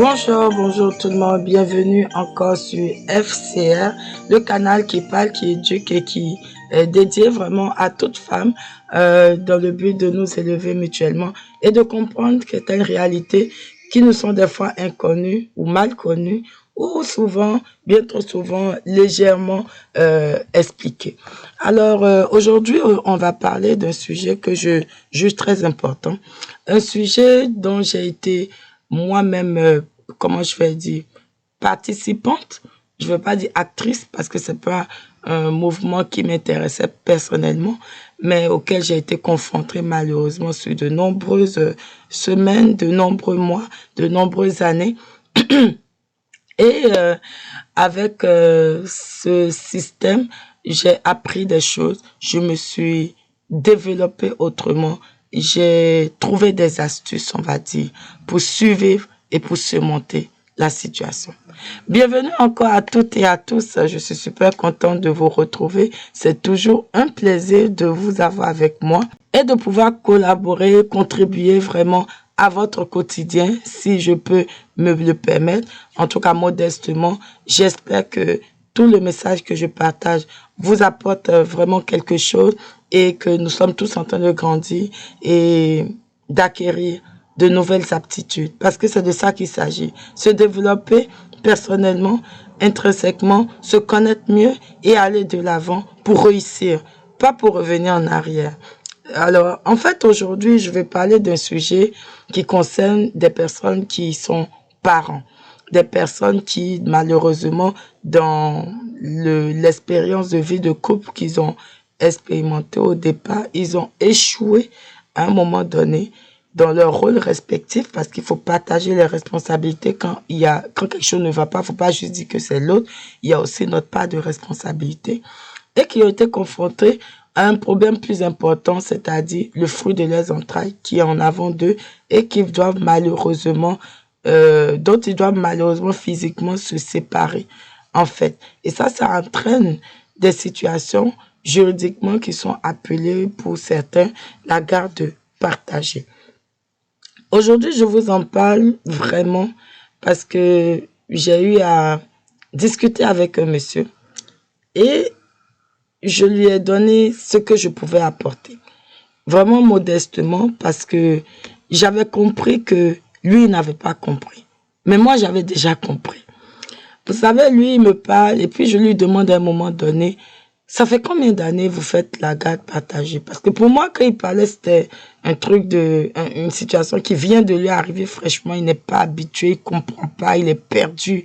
Bonjour, bonjour tout le monde, bienvenue encore sur FCR, le canal qui parle, qui éduque et qui est dédié vraiment à toute femme dans le but de nous élever mutuellement et de comprendre que telle réalité qui nous sont des fois inconnues ou mal connues ou souvent, bien trop souvent, légèrement expliquées. Alors aujourd'hui, on va parler d'un sujet que je juge très important, un sujet dont j'ai été moi-même, comment je vais dire, participante. Je ne veux pas dire actrice parce que c'est pas un mouvement qui m'intéressait personnellement, mais auquel j'ai été confrontée malheureusement sur de nombreuses semaines, de nombreux mois, de nombreuses années. Et avec ce système, j'ai appris des choses, je me suis développée autrement, j'ai trouvé des astuces, on va dire, pour survivre et pour surmonter la situation. Bienvenue encore à toutes et à tous, je suis super contente de vous retrouver, c'est toujours un plaisir de vous avoir avec moi et de pouvoir collaborer, contribuer vraiment à votre quotidien, si je peux me le permettre. En tout cas, modestement, j'espère que tout le message que je partage vous apporte vraiment quelque chose et que nous sommes tous en train de grandir et d'acquérir de nouvelles aptitudes. Parce que c'est de ça qu'il s'agit. Se développer personnellement, intrinsèquement, se connaître mieux et aller de l'avant pour réussir, pas pour revenir en arrière. Alors, en fait, aujourd'hui, je vais parler d'un sujet qui concerne des personnes qui sont parents, des personnes qui, malheureusement, dans l'expérience de vie de couple qu'ils ont expérimenté au départ, ils ont échoué à un moment donné dans leur rôle respectif parce qu'il faut partager les responsabilités quand quelque chose ne va pas, il ne faut pas juste dire que c'est l'autre, il y a aussi notre part de responsabilité et qui ont été confrontés à un problème plus important, c'est-à-dire le fruit de leurs entrailles qui est en avant d'eux et qui doivent malheureusement, dont ils doivent malheureusement physiquement se séparer, en fait. Et ça entraîne des situations juridiquement qui sont appelées pour certains la garde partagée. Aujourd'hui, je vous en parle vraiment parce que j'ai eu à discuter avec un monsieur et je lui ai donné ce que je pouvais apporter. Vraiment modestement parce que j'avais compris que lui n'avait pas compris. Mais moi, j'avais déjà compris. Vous savez, lui, il me parle et puis je lui demande à un moment donné, ça fait combien d'années vous faites la garde partagée? Parce que pour moi, quand il parlait, c'était un truc une situation qui vient de lui arriver fraîchement. Il n'est pas habitué, il comprend pas, il est perdu.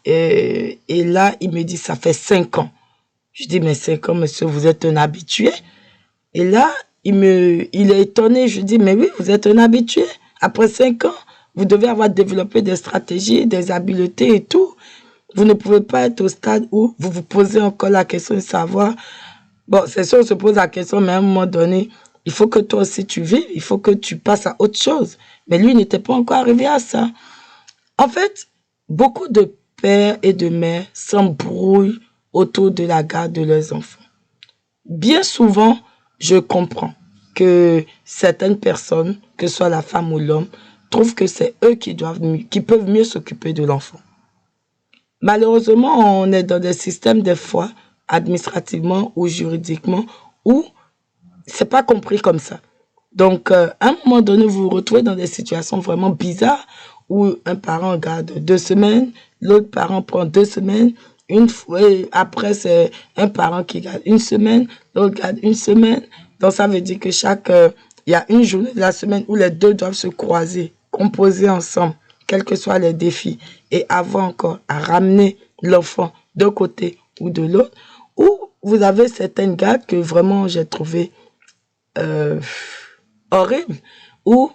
Et là, il me dit, ça fait 5 ans. Je dis, mais 5 ans, monsieur, vous êtes un habitué. Et là, il est étonné. Je dis, mais oui, vous êtes un habitué. Après 5 ans, vous devez avoir développé des stratégies, des habiletés et tout. Vous ne pouvez pas être au stade où vous vous posez encore la question de savoir. Bon, c'est sûr, on se pose la question, mais à un moment donné, il faut que toi aussi tu vives, il faut que tu passes à autre chose. Mais lui n'était pas encore arrivé à ça. En fait, beaucoup de pères et de mères s'embrouillent autour de la garde de leurs enfants. Bien souvent, je comprends que certaines personnes, que ce soit la femme ou l'homme, trouvent que c'est eux qui peuvent mieux s'occuper de l'enfant. Malheureusement, on est dans des systèmes des fois, administrativement ou juridiquement, où c'est pas compris comme ça. Donc, à un moment donné, vous vous retrouvez dans des situations vraiment bizarres où un parent garde 2 semaines, l'autre parent prend 2 semaines, une fois, après c'est un parent qui garde 1 semaine, l'autre garde 1 semaine. Donc, ça veut dire que il y a une journée de la semaine où les deux doivent se croiser, composer ensemble, quels que soient les défis, et avoir encore à ramener l'enfant d'un côté ou de l'autre, ou vous avez certaines gardes que vraiment j'ai trouvé horrible, où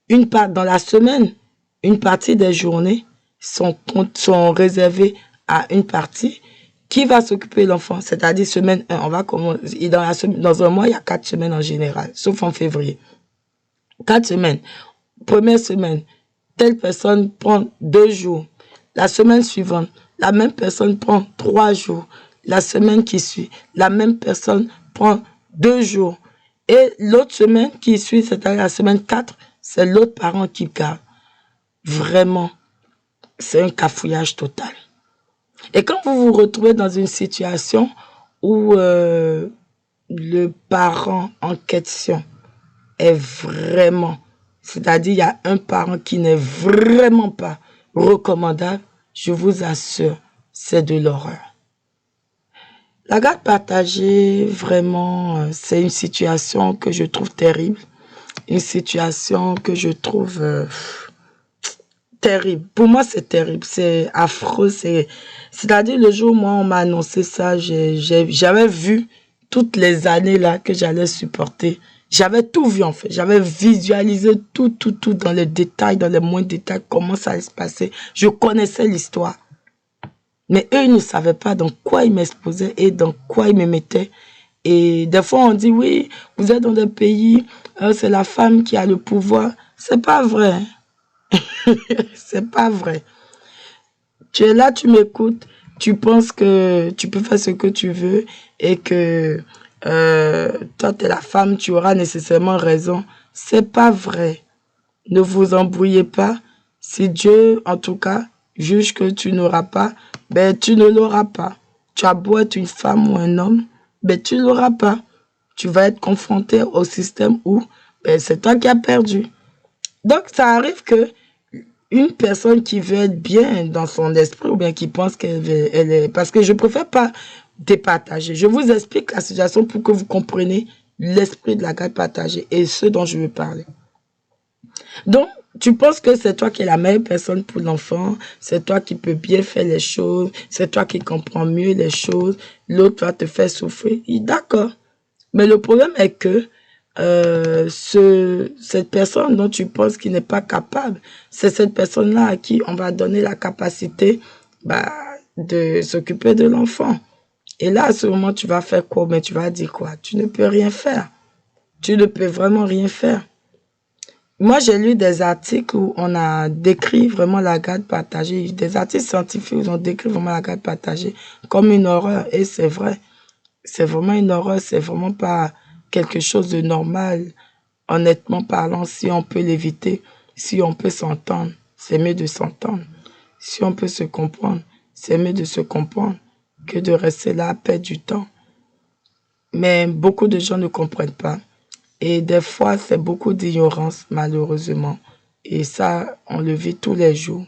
une part dans la semaine, une partie des journées sont réservées à une partie qui va s'occuper de l'enfant, c'est-à-dire semaine 1, on va commencer, dans un mois, il y a 4 semaines en général, sauf en février. 4 semaines. Première semaine, telle personne prend 2 jours. La semaine suivante, la même personne prend 3 jours. La semaine qui suit, la même personne prend 2 jours. Et l'autre semaine qui suit, c'est-à-dire la semaine 4, c'est l'autre parent qui garde. Vraiment, c'est un cafouillage total. Et quand vous vous retrouvez dans une situation où le parent en question est vraiment, c'est-à-dire il y a un parent qui n'est vraiment pas recommandable, je vous assure, c'est de l'horreur. La garde partagée, vraiment, c'est une situation que je trouve terrible, une situation que je trouve terrible. Pour moi, c'est terrible, c'est affreux, c'est-à-dire le jour où moi on m'a annoncé ça, j'avais vu toutes les années là que j'allais supporter. J'avais tout vu en fait, j'avais visualisé tout dans les détails, dans les moindres détails, comment ça allait se passer. Je connaissais l'histoire. Mais eux, ils ne savaient pas dans quoi ils m'exposaient et dans quoi ils me mettaient. Et des fois, on dit, oui, vous êtes dans des pays, c'est la femme qui a le pouvoir. C'est pas vrai. C'est pas vrai. Tu es là, tu m'écoutes, tu penses que tu peux faire ce que tu veux et que toi, tu es la femme, tu auras nécessairement raison. C'est pas vrai. Ne vous embrouillez pas. Si Dieu, en tout cas, juge que tu n'auras pas, ben tu ne l'auras pas. Tu as beau être une femme ou un homme, ben tu ne l'auras pas. Tu vas être confronté au système où ben, c'est toi qui as perdu. Donc, ça arrive que une personne qui veut être bien dans son esprit ou bien qui pense qu'elle est... Parce que je préfère pas départager. Je vous explique la situation pour que vous compreniez l'esprit de la garde partagée et ce dont je veux parler. Donc, tu penses que c'est toi qui es la meilleure personne pour l'enfant, c'est toi qui peux bien faire les choses, c'est toi qui comprends mieux les choses, l'autre va te faire souffrir. D'accord. Mais le problème est que cette personne dont tu penses qu'il n'est pas capable, c'est cette personne-là à qui on va donner la capacité de s'occuper de l'enfant. Et là, à ce moment, tu vas faire quoi? Mais tu vas dire quoi? Tu ne peux rien faire. Tu ne peux vraiment rien faire. Moi, j'ai lu des articles où on a décrit vraiment la garde partagée, des articles scientifiques où on décrit vraiment la garde partagée comme une horreur. Et c'est vrai, c'est vraiment une horreur, c'est vraiment pas quelque chose de normal. Honnêtement parlant, si on peut l'éviter, si on peut s'entendre, c'est mieux de s'entendre. Si on peut se comprendre, c'est mieux de se comprendre que de rester là à perdre du temps. Mais beaucoup de gens ne comprennent pas. Et des fois, c'est beaucoup d'ignorance, malheureusement. Et ça, on le vit tous les jours.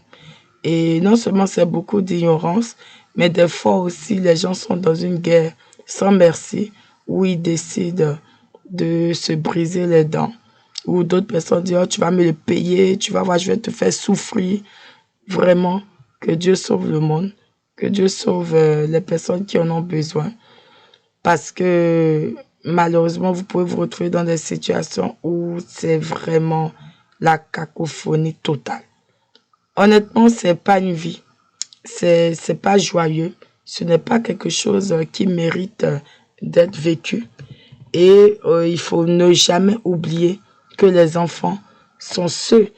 Et non seulement c'est beaucoup d'ignorance, mais des fois aussi, les gens sont dans une guerre sans merci, où ils décident de se briser les dents. Ou d'autres personnes disent, oh, tu vas me le payer, tu vas voir, je vais te faire souffrir. Vraiment, que Dieu sauve le monde, que Dieu sauve les personnes qui en ont besoin. Parce que malheureusement, vous pouvez vous retrouver dans des situations où c'est vraiment la cacophonie totale. Honnêtement, c'est pas une vie. C'est pas joyeux. Ce n'est pas quelque chose qui mérite d'être vécu. Et il faut ne jamais oublier que les enfants sont ceux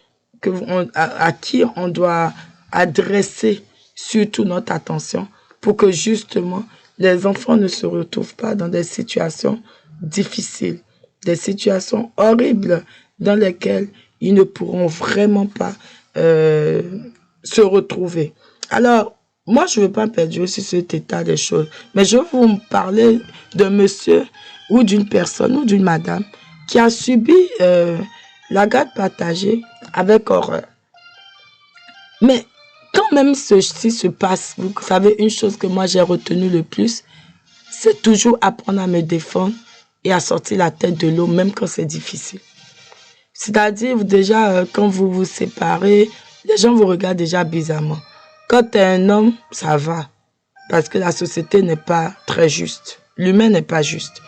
à qui on doit adresser surtout notre attention pour que justement les enfants ne se retrouvent pas dans des situations difficiles, des situations horribles dans lesquelles ils ne pourront vraiment pas se retrouver. Alors, moi, je ne veux pas perdre sur cet état des choses, mais je veux vous parler d'un monsieur ou d'une personne ou d'une madame qui a subi la garde partagée avec horreur. Mais quand même ceci se passe, vous savez, une chose que moi j'ai retenue le plus, c'est toujours apprendre à me défendre et à sortir la tête de l'eau, même quand c'est difficile. C'est-à-dire, déjà, quand vous vous séparez, les gens vous regardent déjà bizarrement. Quand tu es un homme, ça va, parce que la société n'est pas très juste. L'humain n'est pas juste.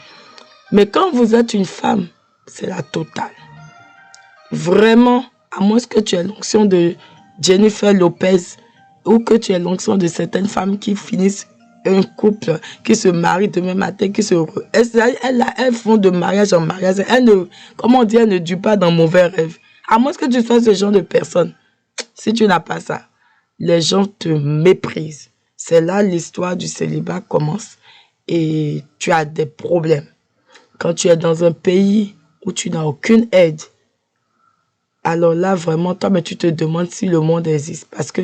Mais quand vous êtes une femme, c'est la totale. Vraiment, à moins que tu aies l'onction de Jennifer Lopez ou que tu aies l'onction de certaines femmes qui finissent un couple, qui se marient demain matin, qui se... Elles font de mariage en mariage. Elles ne, comment dire, elles ne durent pas dans mauvais rêves. À moins que tu sois ce genre de personne. Si tu n'as pas ça, les gens te méprisent. C'est là l'histoire du célibat commence et tu as des problèmes. Quand tu es dans un pays où tu n'as aucune aide, alors là, vraiment, toi, mais tu te demandes si le monde existe. Parce que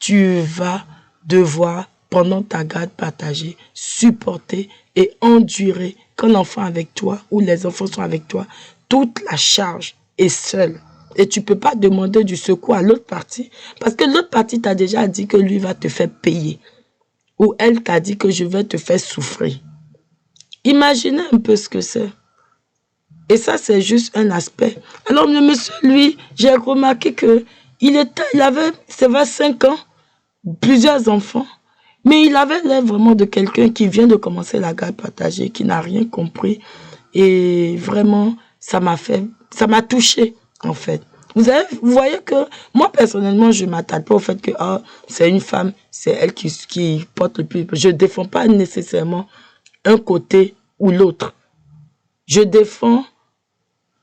tu vas devoir, pendant ta garde partagée, supporter et endurer quand l'enfant avec toi ou les enfants sont avec toi, toute la charge est seule. Et tu ne peux pas demander du secours à l'autre partie parce que l'autre partie t'a déjà dit que lui va te faire payer ou elle t'a dit que je vais te faire souffrir. Imaginez un peu ce que c'est. Et ça, c'est juste un aspect. Alors, le monsieur, lui, j'ai remarqué que il avait, c'est 25 ans, plusieurs enfants, mais il avait l'air vraiment de quelqu'un qui vient de commencer la garde partagée, qui n'a rien compris. Et vraiment, ça m'a touché, en fait. Vous voyez que moi, personnellement, je ne m'attaque pas au fait que c'est une femme, c'est elle qui porte le plus. Je ne défends pas nécessairement un côté ou l'autre. Je défends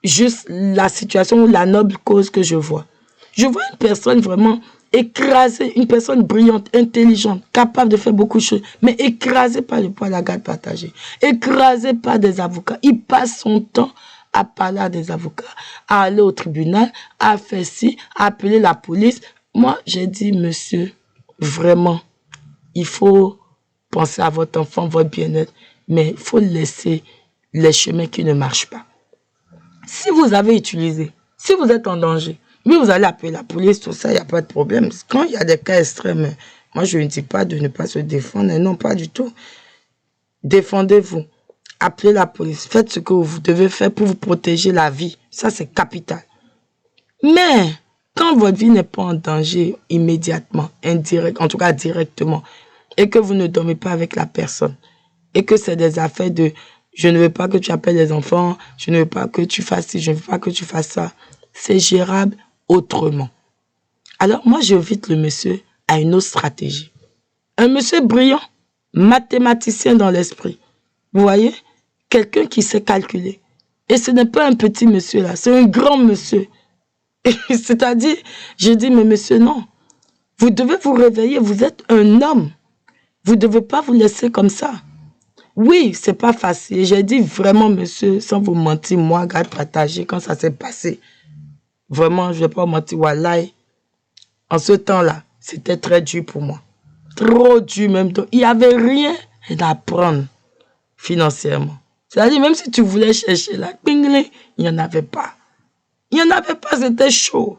juste la situation ou la noble cause que je vois. Je vois une personne vraiment écrasée, une personne brillante, intelligente, capable de faire beaucoup de choses, mais écrasée par le poids de la garde partagée, écrasée par des avocats. Il passe son temps à parler à des avocats, à aller au tribunal, à faire ci, à appeler la police. Moi, j'ai dit, monsieur, vraiment, il faut penser à votre enfant, votre bien-être, mais il faut laisser les chemins qui ne marchent pas. Si vous avez utilisé, si vous êtes en danger, oui, vous allez appeler la police, tout ça, il n'y a pas de problème. Quand il y a des cas extrêmes, moi, je ne dis pas de ne pas se défendre, non, pas du tout. Défendez-vous, appelez la police, faites ce que vous devez faire pour vous protéger la vie. Ça, c'est capital. Mais, quand votre vie n'est pas en danger immédiatement, indirect, en tout cas directement, et que vous ne dormez pas avec la personne, et que c'est des affaires de je ne veux pas que tu appelles les enfants, je ne veux pas que tu fasses ci, je ne veux pas que tu fasses ça, c'est gérable autrement. Alors moi, j'invite le monsieur à une autre stratégie. Un monsieur brillant, mathématicien dans l'esprit. Vous voyez? Quelqu'un qui sait calculer. Et ce n'est pas un petit monsieur là, c'est un grand monsieur. C'est-à-dire, je dis, mais monsieur, non. Vous devez vous réveiller, vous êtes un homme. Vous ne devez pas vous laisser comme ça. Oui, c'est pas facile. J'ai dit vraiment, monsieur, sans vous mentir, moi, garde partagée, quand ça s'est passé, vraiment, je ne vais pas mentir, wallahi, en ce temps-là, c'était très dur pour moi. Trop dur même. Il n'y avait rien à prendre financièrement. C'est-à-dire, même si tu voulais chercher la pingling, il n'y en avait pas. Il n'y en avait pas, c'était chaud.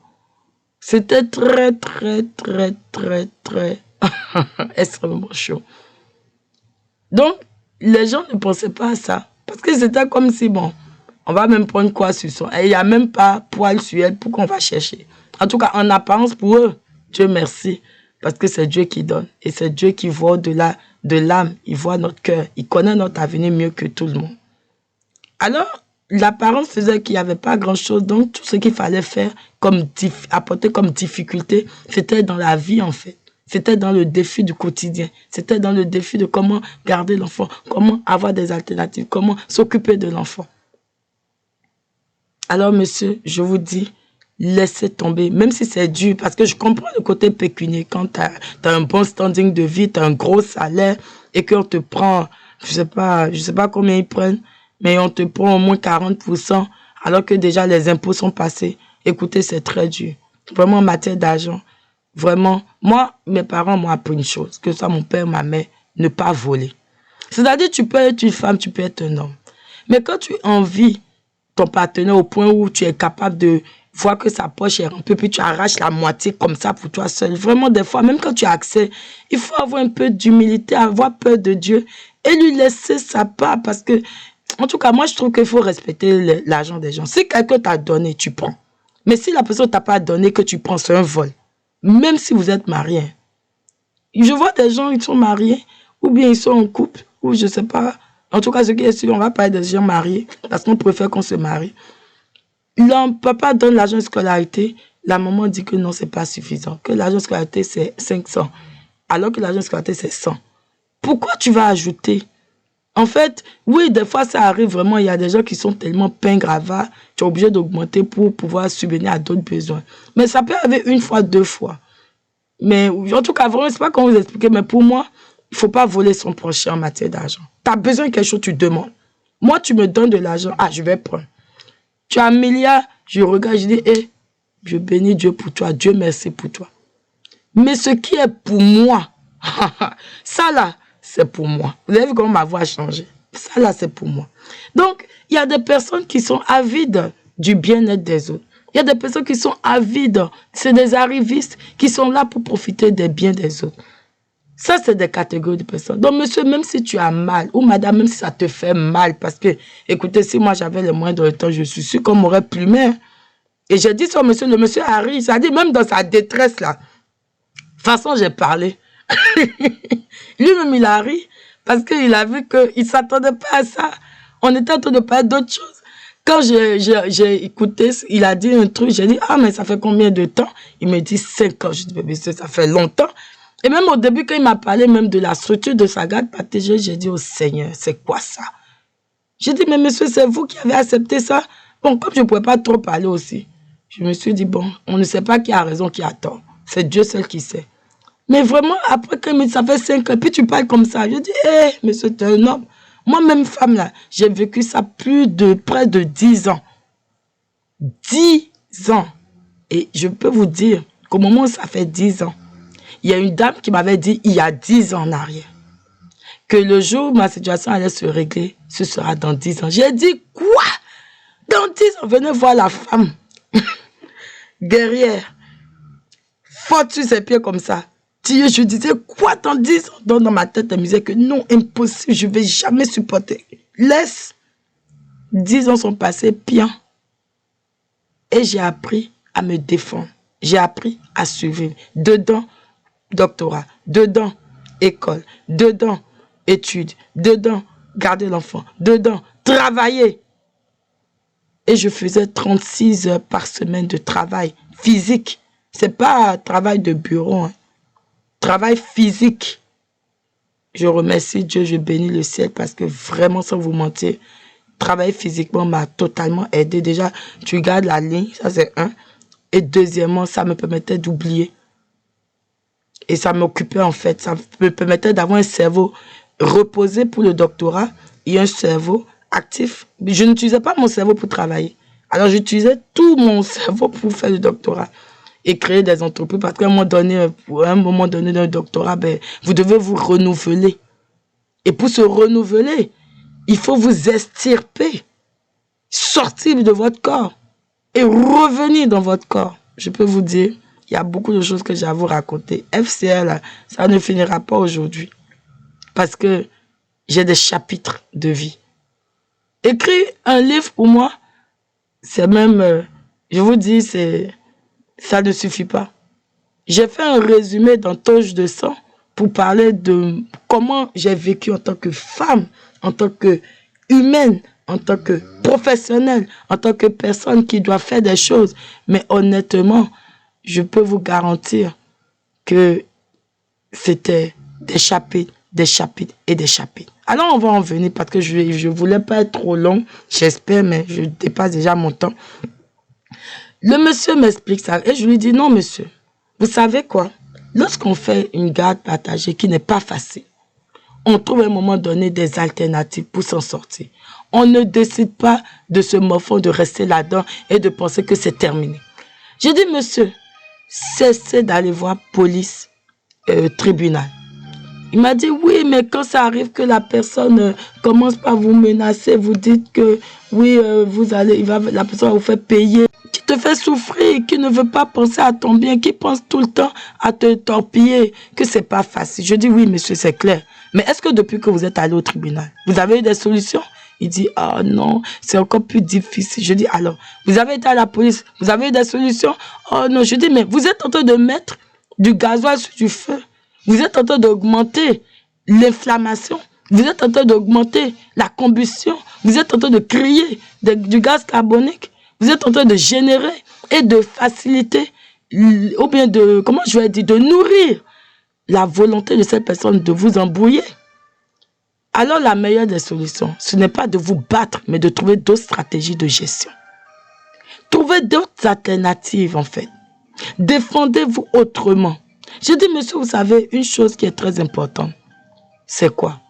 C'était très, très, très, très, très, extrêmement chaud. Donc, les gens ne pensaient pas à ça. Parce que c'était comme si, bon, on va même prendre quoi sur son. Et il n'y a même pas poil sur elle pour qu'on va chercher. En tout cas, en apparence pour eux, Dieu merci. Parce que c'est Dieu qui donne. Et c'est Dieu qui voit au-delà de l'âme. Il voit notre cœur. Il connaît notre avenir mieux que tout le monde. Alors, l'apparence faisait qu'il n'y avait pas grand-chose. Donc, tout ce qu'il fallait faire, apporter comme difficulté, c'était dans la vie, en fait. C'était dans le défi du quotidien. C'était dans le défi de comment garder l'enfant, comment avoir des alternatives, comment s'occuper de l'enfant. Alors, monsieur, je vous dis, laissez tomber, même si c'est dur, parce que je comprends le côté pécunier. Quand tu as un bon standing de vie, tu as un gros salaire et qu'on te prend, je sais pas combien ils prennent, mais on te prend au moins 40%, alors que déjà les impôts sont passés. Écoutez, c'est très dur. Vraiment, en matière d'argent. Vraiment, moi, mes parents m'ont appris une chose, que ça, mon père, ma mère, ne pas voler. C'est-à-dire, tu peux être une femme, tu peux être un homme. Mais quand tu envies ton partenaire au point où tu es capable de voir que sa poche est remplie, puis tu arraches la moitié comme ça pour toi seul. Vraiment, des fois, même quand tu as accès, il faut avoir un peu d'humilité, avoir peur de Dieu et lui laisser sa part. Parce que, en tout cas, moi, je trouve qu'il faut respecter l'argent des gens. Si quelqu'un t'a donné, tu prends. Mais si la personne ne t'a pas donné, que tu prends, c'est un vol. Même si vous êtes marié. Je vois des gens, ils sont mariés, ou bien ils sont en couple, ou je ne sais pas. En tout cas, ce qui est sûr, on va parler des gens mariés, parce qu'on préfère qu'on se marie. Le papa donne l'argent de scolarité, la maman dit que non, ce n'est pas suffisant, que l'argent de scolarité, c'est 500, alors que l'argent de scolarité, c'est 100. Pourquoi tu vas ajouter? En fait, oui, des fois, ça arrive vraiment. Il y a des gens qui sont tellement pain gravats, tu es obligé d'augmenter pour pouvoir subvenir à d'autres besoins. Mais ça peut arriver une fois, deux fois. Mais en tout cas, vraiment, je ne sais pas comment vous expliquer, mais pour moi, il ne faut pas voler son prochain en matière d'argent. Tu as besoin de quelque chose, tu demandes. Moi, tu me donnes de l'argent, je vais prendre. Tu as 1 milliard, je regarde, je dis, je bénis Dieu pour toi, Dieu merci pour toi. Mais ce qui est pour moi, ça là, c'est pour moi. Vous avez vu comment ma voix a changé? Ça là, c'est pour moi. Donc, il y a des personnes qui sont avides du bien-être des autres. Il y a des personnes qui sont avides. C'est des arrivistes qui sont là pour profiter des biens des autres. Ça, c'est des catégories de personnes. Donc, monsieur, même si tu as mal, ou madame, même si ça te fait mal, parce que, écoutez, si moi j'avais les moyens de le temps, je suis sûr qu'on m'aurait plumé. Et j'ai dit ça au monsieur, le monsieur a ri. Ça dit, même dans sa détresse, là. De toute façon, j'ai parlé. Lui-même, il a ri. Parce qu'il a vu qu'il ne s'attendait pas à ça. On était en train de parler d'autre chose. Quand j'ai écouté, il a dit un truc, j'ai dit, ah, mais ça fait combien de temps? Il me dit 5 ans. Je dis, bébé, ça fait longtemps. Et même au début, quand il m'a parlé même de la structure de sa garde partagée, j'ai dit, oh Seigneur, c'est quoi ça? J'ai dit, mais monsieur, c'est vous qui avez accepté ça? Bon, comme je ne pouvais pas trop parler aussi, je me suis dit, bon, on ne sait pas qui a raison, qui a tort. C'est Dieu seul qui sait. Mais vraiment, après, quand il me dit, ça fait 5 ans, puis tu parles comme ça, je dis, hé, monsieur, tu es un homme. Moi-même, femme, là, j'ai vécu ça près de 10 ans. 10 ans. Et je peux vous dire qu'au moment où ça fait 10 ans, il y a une dame qui m'avait dit, il y a 10 ans en arrière, que le jour où ma situation allait se régler, ce sera dans 10 ans. J'ai dit, quoi? Dans 10 ans, venez voir la femme guerrière, forte sur ses pieds comme ça. Je disais, quoi, dans 10 ans? Donc, dans ma tête, elle me disait que non, impossible, je ne vais jamais supporter. Laisse. 10 ans sont passés bien. Et j'ai appris à me défendre. J'ai appris à suivre. Dedans, doctorat. Dedans, école. Dedans, études. Dedans, garder l'enfant. Dedans, travailler. Et je faisais 36 heures par semaine de travail physique. Ce n'est pas un travail de bureau, hein. Travail physique. Je remercie Dieu, je bénis le ciel parce que vraiment, sans vous mentir, travailler physiquement m'a totalement aidé. Déjà, tu gardes la ligne, ça c'est un. Et deuxièmement, ça me permettait d'oublier. Et ça m'occupait en fait. Ça me permettait d'avoir un cerveau reposé pour le doctorat et un cerveau actif. Je n'utilisais pas mon cerveau pour travailler. Alors, j'utilisais tout mon cerveau pour faire le doctorat et créer des entreprises. Parce qu'à un moment donné, d'un doctorat, ben, vous devez vous renouveler. Et pour se renouveler, il faut vous extirper, sortir de votre corps et revenir dans votre corps. Je peux vous dire, il y a beaucoup de choses que j'ai à vous raconter. FCR, ça ne finira pas aujourd'hui. Parce que j'ai des chapitres de vie. Écrire un livre pour moi, c'est même, je vous dis, ça ne suffit pas. J'ai fait un résumé dans Touche de sang pour parler de comment j'ai vécu en tant que femme, en tant que humaine, en tant que professionnelle, en tant que personne qui doit faire des choses. Mais honnêtement, je peux vous garantir que c'était des chapitres et des chapitres. Alors on va en venir parce que je ne voulais pas être trop long, j'espère, mais je dépasse déjà mon temps. Le monsieur m'explique ça et je lui dis non monsieur, vous savez quoi? Lorsqu'on fait une garde partagée qui n'est pas facile, on trouve à un moment donné des alternatives pour s'en sortir. On ne décide pas de se morfondre, de rester là-dedans et de penser que c'est terminé. J'ai dit monsieur, cessez d'aller voir police, tribunal. Il m'a dit, oui, mais quand ça arrive que la personne commence par vous menacer, vous dites que, oui, la personne va vous faire payer, qui te fait souffrir, qui ne veut pas penser à ton bien, qui pense tout le temps à te torpiller, que c'est pas facile. Je dis, oui, monsieur, c'est clair. Mais est-ce que depuis que vous êtes allé au tribunal, vous avez eu des solutions? Il dit, ah non, c'est encore plus difficile. Je dis, alors, vous avez été à la police, vous avez eu des solutions? Oh non, je dis, mais vous êtes en train de mettre du gasoil sur du feu. Vous êtes en train d'augmenter l'inflammation. Vous êtes en train d'augmenter la combustion. Vous êtes en train de créer du gaz carbonique. Vous êtes en train de générer et de faciliter, ou bien de, comment je vais dire, de nourrir la volonté de cette personne de vous embrouiller. Alors la meilleure des solutions, ce n'est pas de vous battre, mais de trouver d'autres stratégies de gestion. Trouvez d'autres alternatives en fait. Défendez-vous autrement. Je dis, monsieur, vous savez, une chose qui est très importante, c'est quoi?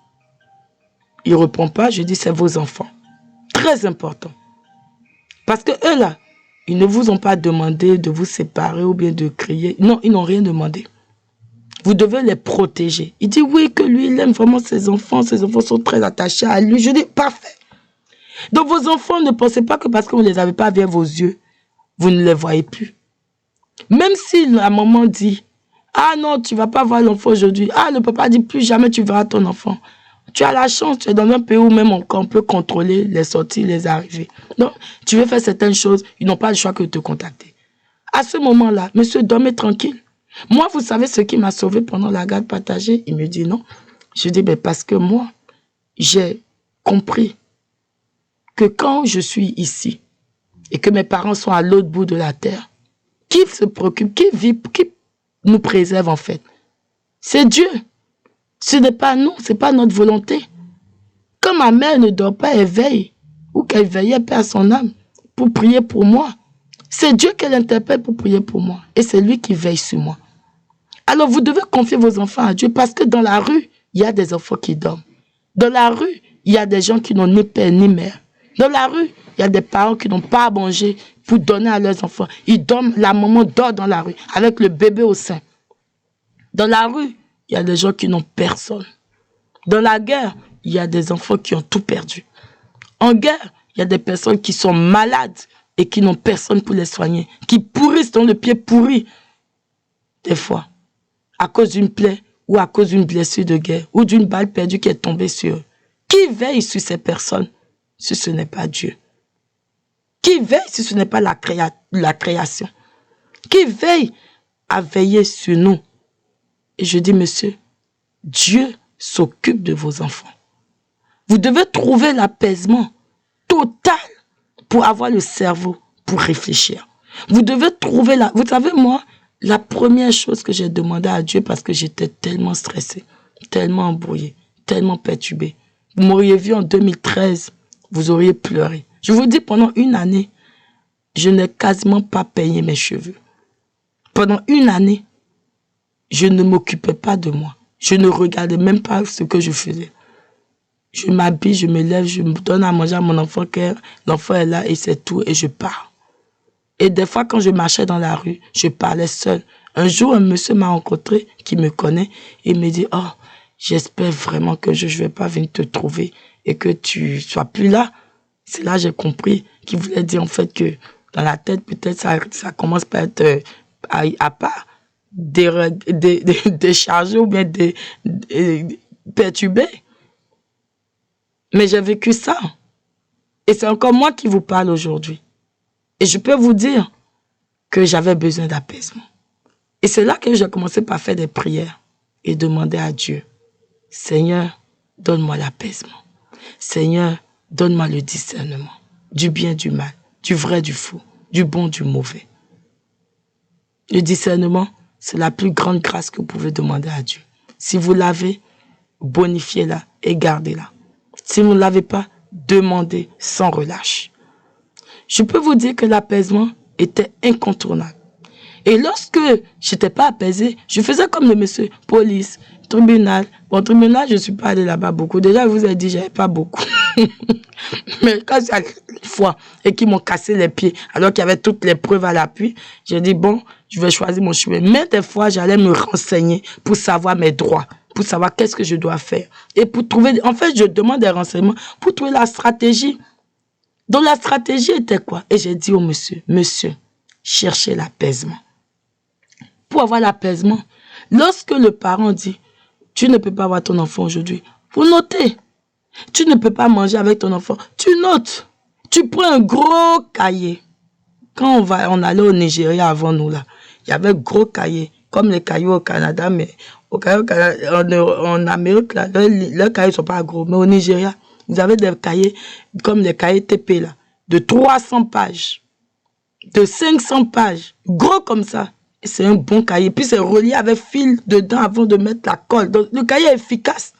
Il ne répond pas, je dis, c'est vos enfants. Très important. Parce que eux, là, ils ne vous ont pas demandé de vous séparer ou bien de crier. Non, ils n'ont rien demandé. Vous devez les protéger. Il dit oui, que lui, il aime vraiment ses enfants sont très attachés à lui. Je dis parfait. Donc vos enfants, ne pensez pas que parce que vous ne les avez pas vers vos yeux, vous ne les voyez plus. Même si la maman dit, ah non, tu ne vas pas voir l'enfant aujourd'hui. Ah, le papa dit, plus jamais tu verras ton enfant. Tu as la chance, tu es dans un pays où même on peut contrôler les sorties, les arrivées. Donc, tu veux faire certaines choses, ils n'ont pas le choix que de te contacter. À ce moment-là, monsieur, dormez tranquille. Moi, vous savez ce qui m'a sauvé pendant la garde partagée? Il me dit non. Je dis, ben parce que moi, j'ai compris que quand je suis ici et que mes parents sont à l'autre bout de la terre, qui se préoccupe, qui vit, qui nous préserve en fait? C'est Dieu. Ce n'est pas nous, ce n'est pas notre volonté. Quand ma mère ne dort pas, elle veille, ou qu'elle veillait paix à son âme, pour prier pour moi. C'est Dieu qu'elle interpelle pour prier pour moi. Et c'est lui qui veille sur moi. Alors vous devez confier vos enfants à Dieu parce que dans la rue, il y a des enfants qui dorment. Dans la rue, il y a des gens qui n'ont ni père ni mère. Dans la rue, il y a des parents qui n'ont pas à manger pour donner à leurs enfants. Ils dorment, la maman dort dans la rue avec le bébé au sein. Dans la rue, il y a des gens qui n'ont personne. Dans la guerre, il y a des enfants qui ont tout perdu. En guerre, il y a des personnes qui sont malades et qui n'ont personne pour les soigner, qui pourrissent dans le pied pourri, des fois, à cause d'une plaie ou à cause d'une blessure de guerre ou d'une balle perdue qui est tombée sur eux. Qui veille sur ces personnes si ce n'est pas Dieu? Qui veille si ce n'est pas la création? Qui veille à veiller sur nous? Et je dis, monsieur, Dieu s'occupe de vos enfants. Vous devez trouver l'apaisement total pour avoir le cerveau pour réfléchir. Vous devez trouver la... Vous savez, moi, la première chose que j'ai demandé à Dieu parce que j'étais tellement stressée, tellement embrouillée, tellement perturbée. Vous m'auriez vu en 2013, vous auriez pleuré. Je vous dis, pendant une année, je n'ai quasiment pas peiné mes cheveux. Pendant une année, je ne m'occupais pas de moi. Je ne regardais même pas ce que je faisais. Je m'habille, je me lève, je me donne à manger à mon enfant, l'enfant est là et c'est tout, et je pars. Et des fois, quand je marchais dans la rue, je parlais seule. Un jour, un monsieur m'a rencontré, qui me connaît, et me dit, oh, j'espère vraiment que je ne vais pas venir te trouver et que tu sois plus là. C'est là que j'ai compris qu'il voulait dire en fait que dans la tête, peut-être ça commence par être à part déchargé ou bien perturbé. Mais j'ai vécu ça. Et c'est encore moi qui vous parle aujourd'hui. Et je peux vous dire que j'avais besoin d'apaisement. Et c'est là que j'ai commencé par faire des prières et demander à Dieu, Seigneur, donne-moi l'apaisement. Seigneur, donne-moi le discernement du bien, du mal, du vrai, du faux, du bon, du mauvais. Le discernement, c'est la plus grande grâce que vous pouvez demander à Dieu. Si vous l'avez, bonifiez-la et gardez-la. Si vous ne l'avez pas, demandez sans relâche. Je peux vous dire que l'apaisement était incontournable. Et lorsque je n'étais pas apaisée, je faisais comme le monsieur, police, tribunal. Bon, tribunal, je ne suis pas allée là-bas beaucoup. Déjà, je vous ai dit, je n'avais pas beaucoup. Mais quand c'est une fois et qu'ils m'ont cassé les pieds, alors qu'il y avait toutes les preuves à l'appui, j'ai dit, bon, je vais choisir mon chemin. Mais des fois, j'allais me renseigner pour savoir mes droits, pour savoir qu'est-ce que je dois faire. Et pour trouver, en fait, je demande des renseignements pour trouver la stratégie. Donc, la stratégie était quoi? Et j'ai dit au monsieur, monsieur, cherchez l'apaisement. Pour avoir l'apaisement, lorsque le parent dit, tu ne peux pas voir ton enfant aujourd'hui, vous notez. Tu ne peux pas manger avec ton enfant, tu notes. Tu prends un gros cahier. Quand on allait au Nigeria avant nous, là, il y avait un gros cahier, comme les cahiers au Canada, mais en Amérique, là, leurs cahiers ne sont pas gros. Mais au Nigeria, vous avez des cahiers comme les cahiers TP, là, de 300 pages, de 500 pages, gros comme ça. C'est un bon cahier. Puis c'est relié avec fil dedans avant de mettre la colle. Donc le cahier est efficace.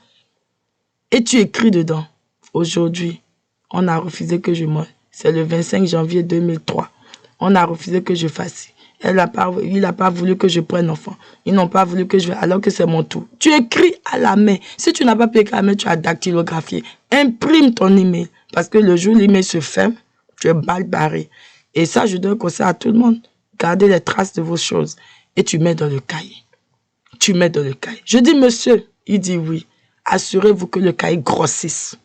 Et tu écris dedans. Aujourd'hui, on a refusé que je mange. C'est le 25 janvier 2003. On a refusé que je fasse. Il n'a pas voulu que je prenne enfant. Ils n'ont pas voulu que je... Alors que c'est mon tour. Tu écris à la main. Si tu n'as pas pu écrire à la main, tu as dactylographié. Imprime ton email. Parce que le jour où l'email se ferme, tu es mal barré. Et ça, je donne conseil à tout le monde. Gardez les traces de vos choses. Et tu mets dans le cahier. tu mets dans le cahier. Je dis, monsieur, il dit oui. Assurez-vous que le cahier grossisse.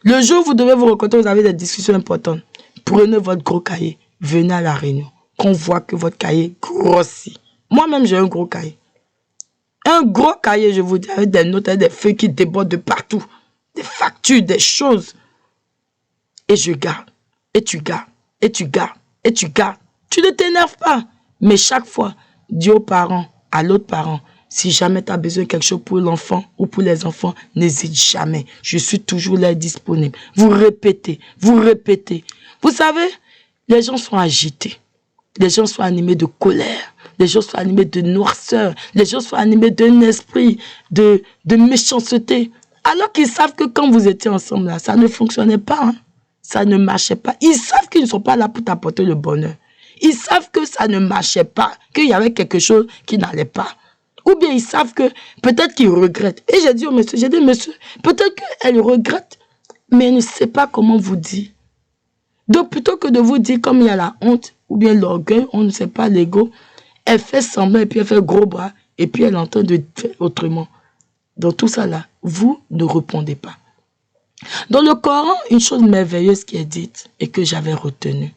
Le jour où vous devez vous rencontrer, vous avez des discussions importantes. Prenez votre gros cahier, venez à la réunion. Qu'on voit que votre cahier grossit. Moi-même, j'ai un gros cahier. Un gros cahier, je vous dis, avec des notes et des feuilles qui débordent de partout. Des factures, des choses. Et je garde. Et tu gardes. Et tu gardes. Et tu gardes. Tu ne t'énerves pas. Mais chaque fois, dis aux parents, à l'autre parent, si jamais tu as besoin de quelque chose pour l'enfant ou pour les enfants, n'hésite jamais. Je suis toujours là disponible. Vous répétez, vous répétez. Vous savez, les gens sont agités. Les gens sont animés de colère. Les gens sont animés de noirceur. Les gens sont animés d'un esprit de méchanceté. Alors qu'ils savent que quand vous étiez ensemble là, ça ne fonctionnait pas. Hein. Ça ne marchait pas. Ils savent qu'ils ne sont pas là pour t'apporter le bonheur. Ils savent que ça ne marchait pas, qu'il y avait quelque chose qui n'allait pas. Ou bien ils savent que peut-être qu'ils regrettent. Et j'ai dit au monsieur, peut-être qu'elle regrette, mais elle ne sait pas comment vous dire. Donc plutôt que de vous dire comme il y a la honte, ou bien l'orgueil, on ne sait pas, l'ego, elle fait semblant et puis elle fait gros bras, et puis elle entend de faire autrement. Dans tout ça là, vous ne répondez pas. Dans le Coran, une chose merveilleuse qui est dite et que j'avais retenue.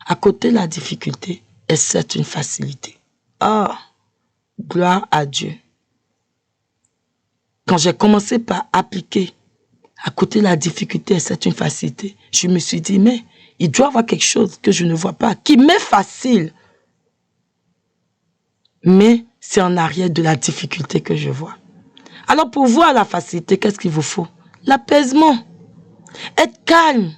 À côté de la difficulté, c'est une facilité. Ah, gloire à Dieu. Quand j'ai commencé par appliquer à côté de la difficulté, c'est une facilité, je me suis dit, mais il doit y avoir quelque chose que je ne vois pas, qui m'est facile. Mais c'est en arrière de la difficulté que je vois. Alors pour voir la facilité, qu'est-ce qu'il vous faut? L'apaisement. Être calme.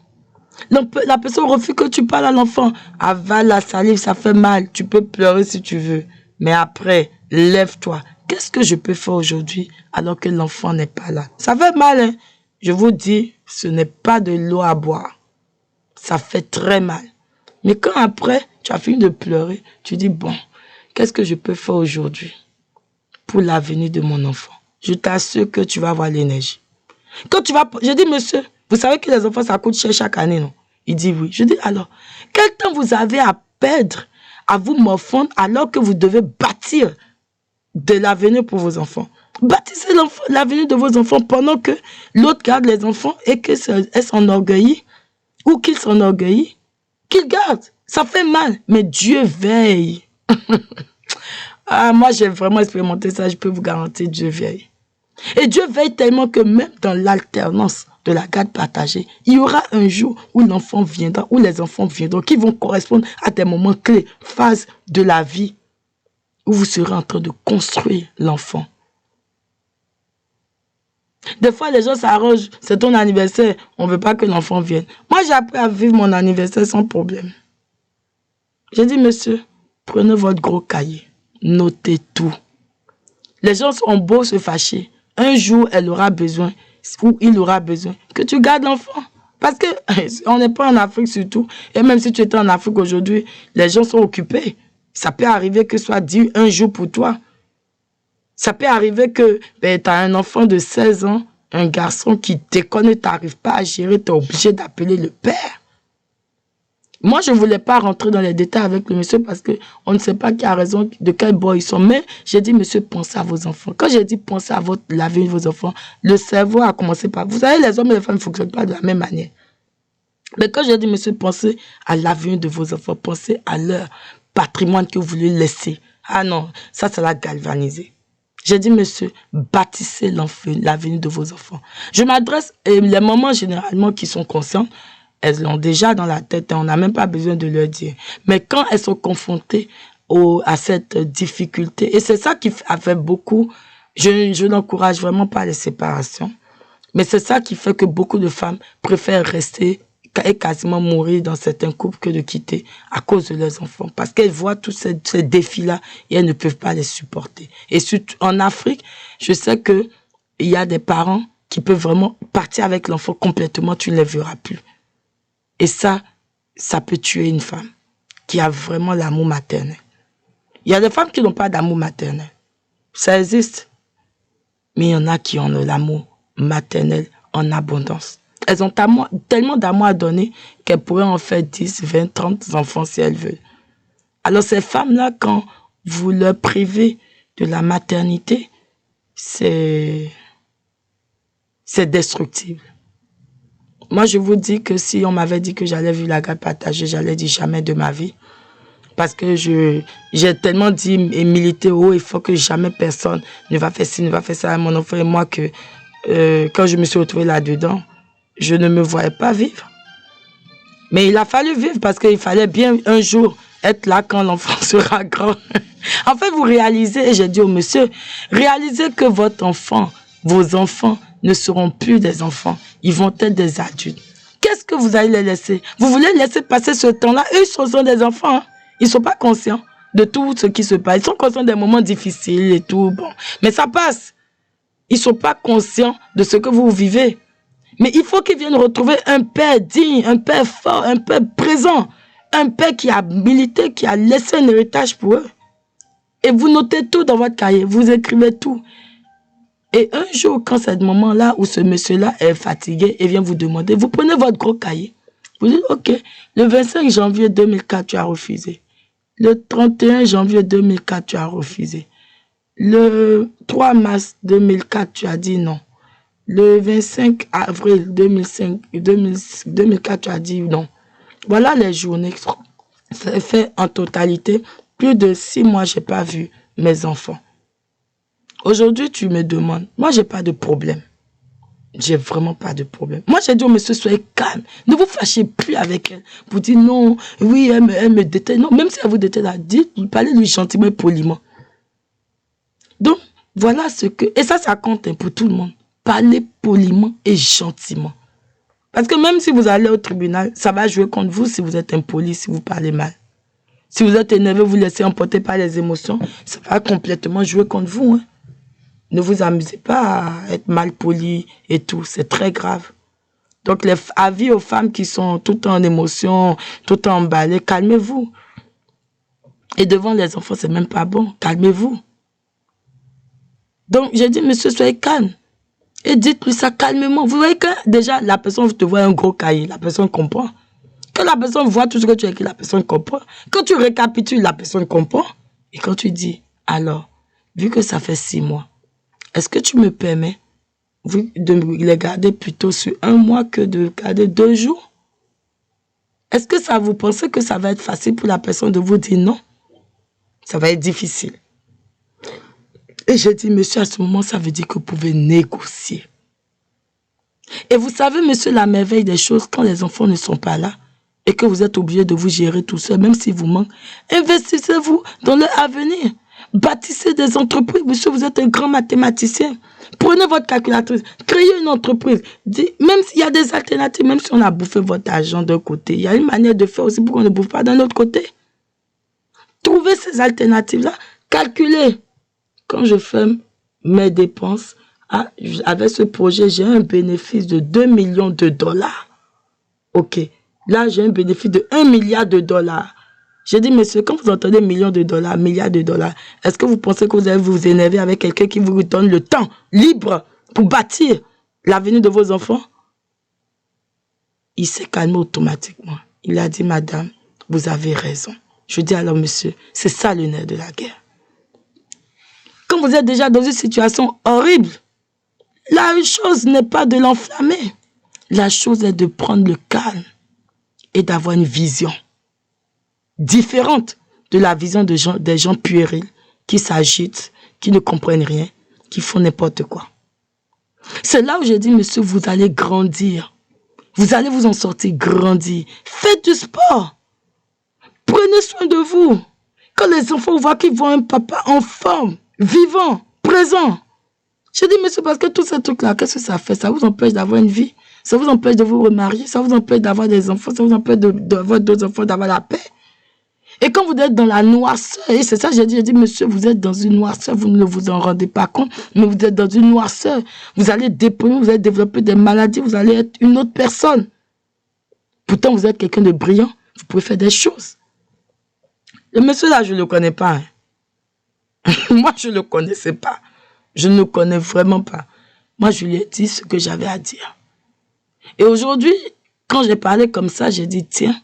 La personne refuse que tu parles à l'enfant. Avale la salive, ça fait mal. Tu peux pleurer si tu veux. Mais après, lève-toi. Qu'est-ce que je peux faire aujourd'hui alors que l'enfant n'est pas là? Ça fait mal, hein? Je vous dis, ce n'est pas de l'eau à boire. Ça fait très mal. Mais quand après, tu as fini de pleurer, tu dis, bon, qu'est-ce que je peux faire aujourd'hui pour l'avenir de mon enfant? Je t'assure que tu vas avoir l'énergie. Quand tu vas... Je dis, monsieur, vous savez que les enfants, ça coûte cher chaque année, non? Il dit oui. Je dis, alors, quel temps vous avez à perdre, à vous morfondre, alors que vous devez bâtir de l'avenir pour vos enfants? Bâtissez l'avenir de vos enfants pendant que l'autre garde les enfants et qu'elle s'enorgueillit, ou qu'il s'enorgueillit, qu'il garde. Ça fait mal, mais Dieu veille. Ah, moi, j'ai vraiment expérimenté ça, je peux vous garantir, Dieu veille. Et Dieu veille tellement que même dans l'alternance de la garde partagée, il y aura un jour où l'enfant viendra, où les enfants viendront, qui vont correspondre à des moments clés, phases de la vie, où vous serez en train de construire l'enfant. Des fois, les gens s'arrangent, c'est ton anniversaire, on ne veut pas que l'enfant vienne. Moi, j'ai appris à vivre mon anniversaire sans problème. J'ai dit, monsieur, prenez votre gros cahier, notez tout. Les gens ont beau se fâcher. Un jour, elle aura besoin, ou il aura besoin, que tu gardes l'enfant. Parce que on n'est pas en Afrique surtout. Et même si tu étais en Afrique aujourd'hui, les gens sont occupés. Ça peut arriver que ce soit dit un jour pour toi. Ça peut arriver que tu as un enfant de 16 ans, un garçon qui déconne, tu n'arrives pas à gérer, tu es obligé d'appeler le père. Moi, je ne voulais pas rentrer dans les détails avec le monsieur parce qu'on ne sait pas qui a raison, de quel bord ils sont. Mais j'ai dit, monsieur, pensez à vos enfants. Quand j'ai dit pensez à l'avenir de vos enfants, le cerveau a commencé par... Vous savez, les hommes et les femmes ne fonctionnent pas de la même manière. Mais quand j'ai dit, monsieur, pensez à l'avenir de vos enfants, pensez à leur patrimoine que vous voulez laisser. Ah non, ça l'a galvanisé. J'ai dit, monsieur, bâtissez l'avenir de vos enfants. Je m'adresse, et les mamans généralement qui sont conscientes, elles l'ont déjà dans la tête et on n'a même pas besoin de leur dire. Mais quand elles sont confrontées à cette difficulté, et c'est ça qui a fait beaucoup, je n'encourage vraiment pas les séparations, mais c'est ça qui fait que beaucoup de femmes préfèrent rester et quasiment mourir dans certains couples que de quitter à cause de leurs enfants. Parce qu'elles voient tous ces défis-là et elles ne peuvent pas les supporter. Et surtout en Afrique, je sais qu'il y a des parents qui peuvent vraiment partir avec l'enfant complètement, tu ne les verras plus. Et ça peut tuer une femme qui a vraiment l'amour maternel. Il y a des femmes qui n'ont pas d'amour maternel. Ça existe. Mais il y en a qui ont l'amour maternel en abondance. Elles ont tellement d'amour à donner qu'elles pourraient en faire 10, 20, 30 enfants si elles veulent. Alors ces femmes-là, quand vous leur privez de la maternité, c'est destructible. Moi, je vous dis que si on m'avait dit que j'allais vivre la garde partagée, j'allais dire jamais de ma vie. Parce que j'ai tellement dit et milité haut, il faut que jamais personne ne va faire ci, ne va faire ça à mon enfant et moi que quand je me suis retrouvée là-dedans, je ne me voyais pas vivre. Mais il a fallu vivre parce qu'il fallait bien un jour être là quand l'enfant sera grand. En fait, vous réalisez, et j'ai dit au monsieur, réalisez que votre enfant, vos enfants ne seront plus des enfants, ils vont être des adultes. Qu'est-ce que vous allez les laisser? Vous voulez laisser passer ce temps-là? Eux, ils sont des enfants, hein. Ils ne sont pas conscients de tout ce qui se passe. Ils sont conscients des moments difficiles et tout, bon. Mais ça passe. Ils ne sont pas conscients de ce que vous vivez. Mais il faut qu'ils viennent retrouver un père digne, un père fort, un père présent. Un père qui a milité, qui a laissé un héritage pour eux. Et vous notez tout dans votre cahier, vous écrivez tout. Et un jour, quand c'est le moment-là où ce monsieur-là est fatigué et vient vous demander, vous prenez votre gros cahier. Vous dites, ok, le 25 janvier 2004, tu as refusé. Le 31 janvier 2004, tu as refusé. Le 3 mars 2004, tu as dit non. Le 25 avril 2004, tu as dit non. Voilà les journées. Ça fait en totalité plus de 6 mois que je n'ai pas vu mes enfants. Aujourd'hui, tu me demandes. Moi, je n'ai pas de problème. J'ai vraiment pas de problème. Moi, j'ai dit au monsieur, soyez calme. Ne vous fâchez plus avec elle. Vous dites non, oui, elle me déteste. Non, même si elle vous déteste, parlez-lui gentiment et poliment. Donc, voilà ce que... Et ça compte pour tout le monde. Parlez poliment et gentiment. Parce que même si vous allez au tribunal, ça va jouer contre vous si vous êtes impoli, si vous parlez mal. Si vous êtes énervé, vous laissez emporter par les émotions, ça va complètement jouer contre vous, hein. Ne vous amusez pas à être mal poli et tout, c'est très grave. Donc, les avis aux femmes qui sont tout en émotion, tout emballées, calmez-vous. Et devant les enfants, c'est même pas bon, calmez-vous. Donc, j'ai dit, monsieur, soyez calme. Et dites-lui ça calmement. Vous voyez que déjà, la personne te voit un gros cahier, la personne comprend. Quand la personne voit tout ce que tu as écrit, la personne comprend. Quand tu récapitules, la personne comprend. Et quand tu dis, alors, vu que ça fait 6 mois, est-ce que tu me permets de les garder plutôt sur 1 mois que de garder 2 jours? Est-ce que ça vous pensez que ça va être facile pour la personne de vous dire non? Ça va être difficile. Et j'ai dit, monsieur, à ce moment, ça veut dire que vous pouvez négocier. Et vous savez, monsieur, la merveille des choses, quand les enfants ne sont pas là, et que vous êtes obligé de vous gérer tout seul, même si vous manquez, investissez-vous dans leur avenir. Bâtissez des entreprises. Monsieur, vous êtes un grand mathématicien. Prenez votre calculatrice, créez une entreprise. Même s'il y a des alternatives, même si on a bouffé votre argent d'un côté, il y a une manière de faire aussi pour qu'on ne bouffe pas d'un autre côté. Trouvez ces alternatives-là. Calculez. Quand je fais mes dépenses, avec ce projet, j'ai un bénéfice de 2 millions de dollars. Ok. Là, j'ai un bénéfice de 1 milliard de dollars. J'ai dit, monsieur, quand vous entendez millions de dollars, milliards de dollars, est-ce que vous pensez que vous allez vous énerver avec quelqu'un qui vous donne le temps libre pour bâtir l'avenir de vos enfants? Il s'est calmé automatiquement. Il a dit, madame, vous avez raison. Je dis alors, monsieur, c'est ça le nerf de la guerre. Quand vous êtes déjà dans une situation horrible, la chose n'est pas de l'enflammer. La chose est de prendre le calme et d'avoir une vision différente de la vision des gens puérils qui s'agitent, qui ne comprennent rien, qui font n'importe quoi. C'est là où j'ai dit, monsieur, vous allez grandir. Vous allez vous en sortir, grandir. Faites du sport. Prenez soin de vous. Quand les enfants voient qu'ils voient un papa en forme, vivant, présent. J'ai dit, monsieur, parce que tous ces trucs-là, qu'est-ce que ça fait? Ça vous empêche d'avoir une vie. Ça vous empêche de vous remarier. Ça vous empêche d'avoir des enfants. Ça vous empêche d'avoir d'autres enfants, d'avoir la paix. Et quand vous êtes dans la noirceur, et c'est ça, j'ai dit, monsieur, vous êtes dans une noirceur, vous ne vous en rendez pas compte, mais vous êtes dans une noirceur. Vous allez déprimer, vous allez développer des maladies, vous allez être une autre personne. Pourtant, vous êtes quelqu'un de brillant, vous pouvez faire des choses. Le monsieur là, je ne le connais pas. Hein. Moi, je ne le connaissais pas. Je ne le connais vraiment pas. Moi, je lui ai dit ce que j'avais à dire. Et aujourd'hui, quand j'ai parlé comme ça, j'ai dit, tiens,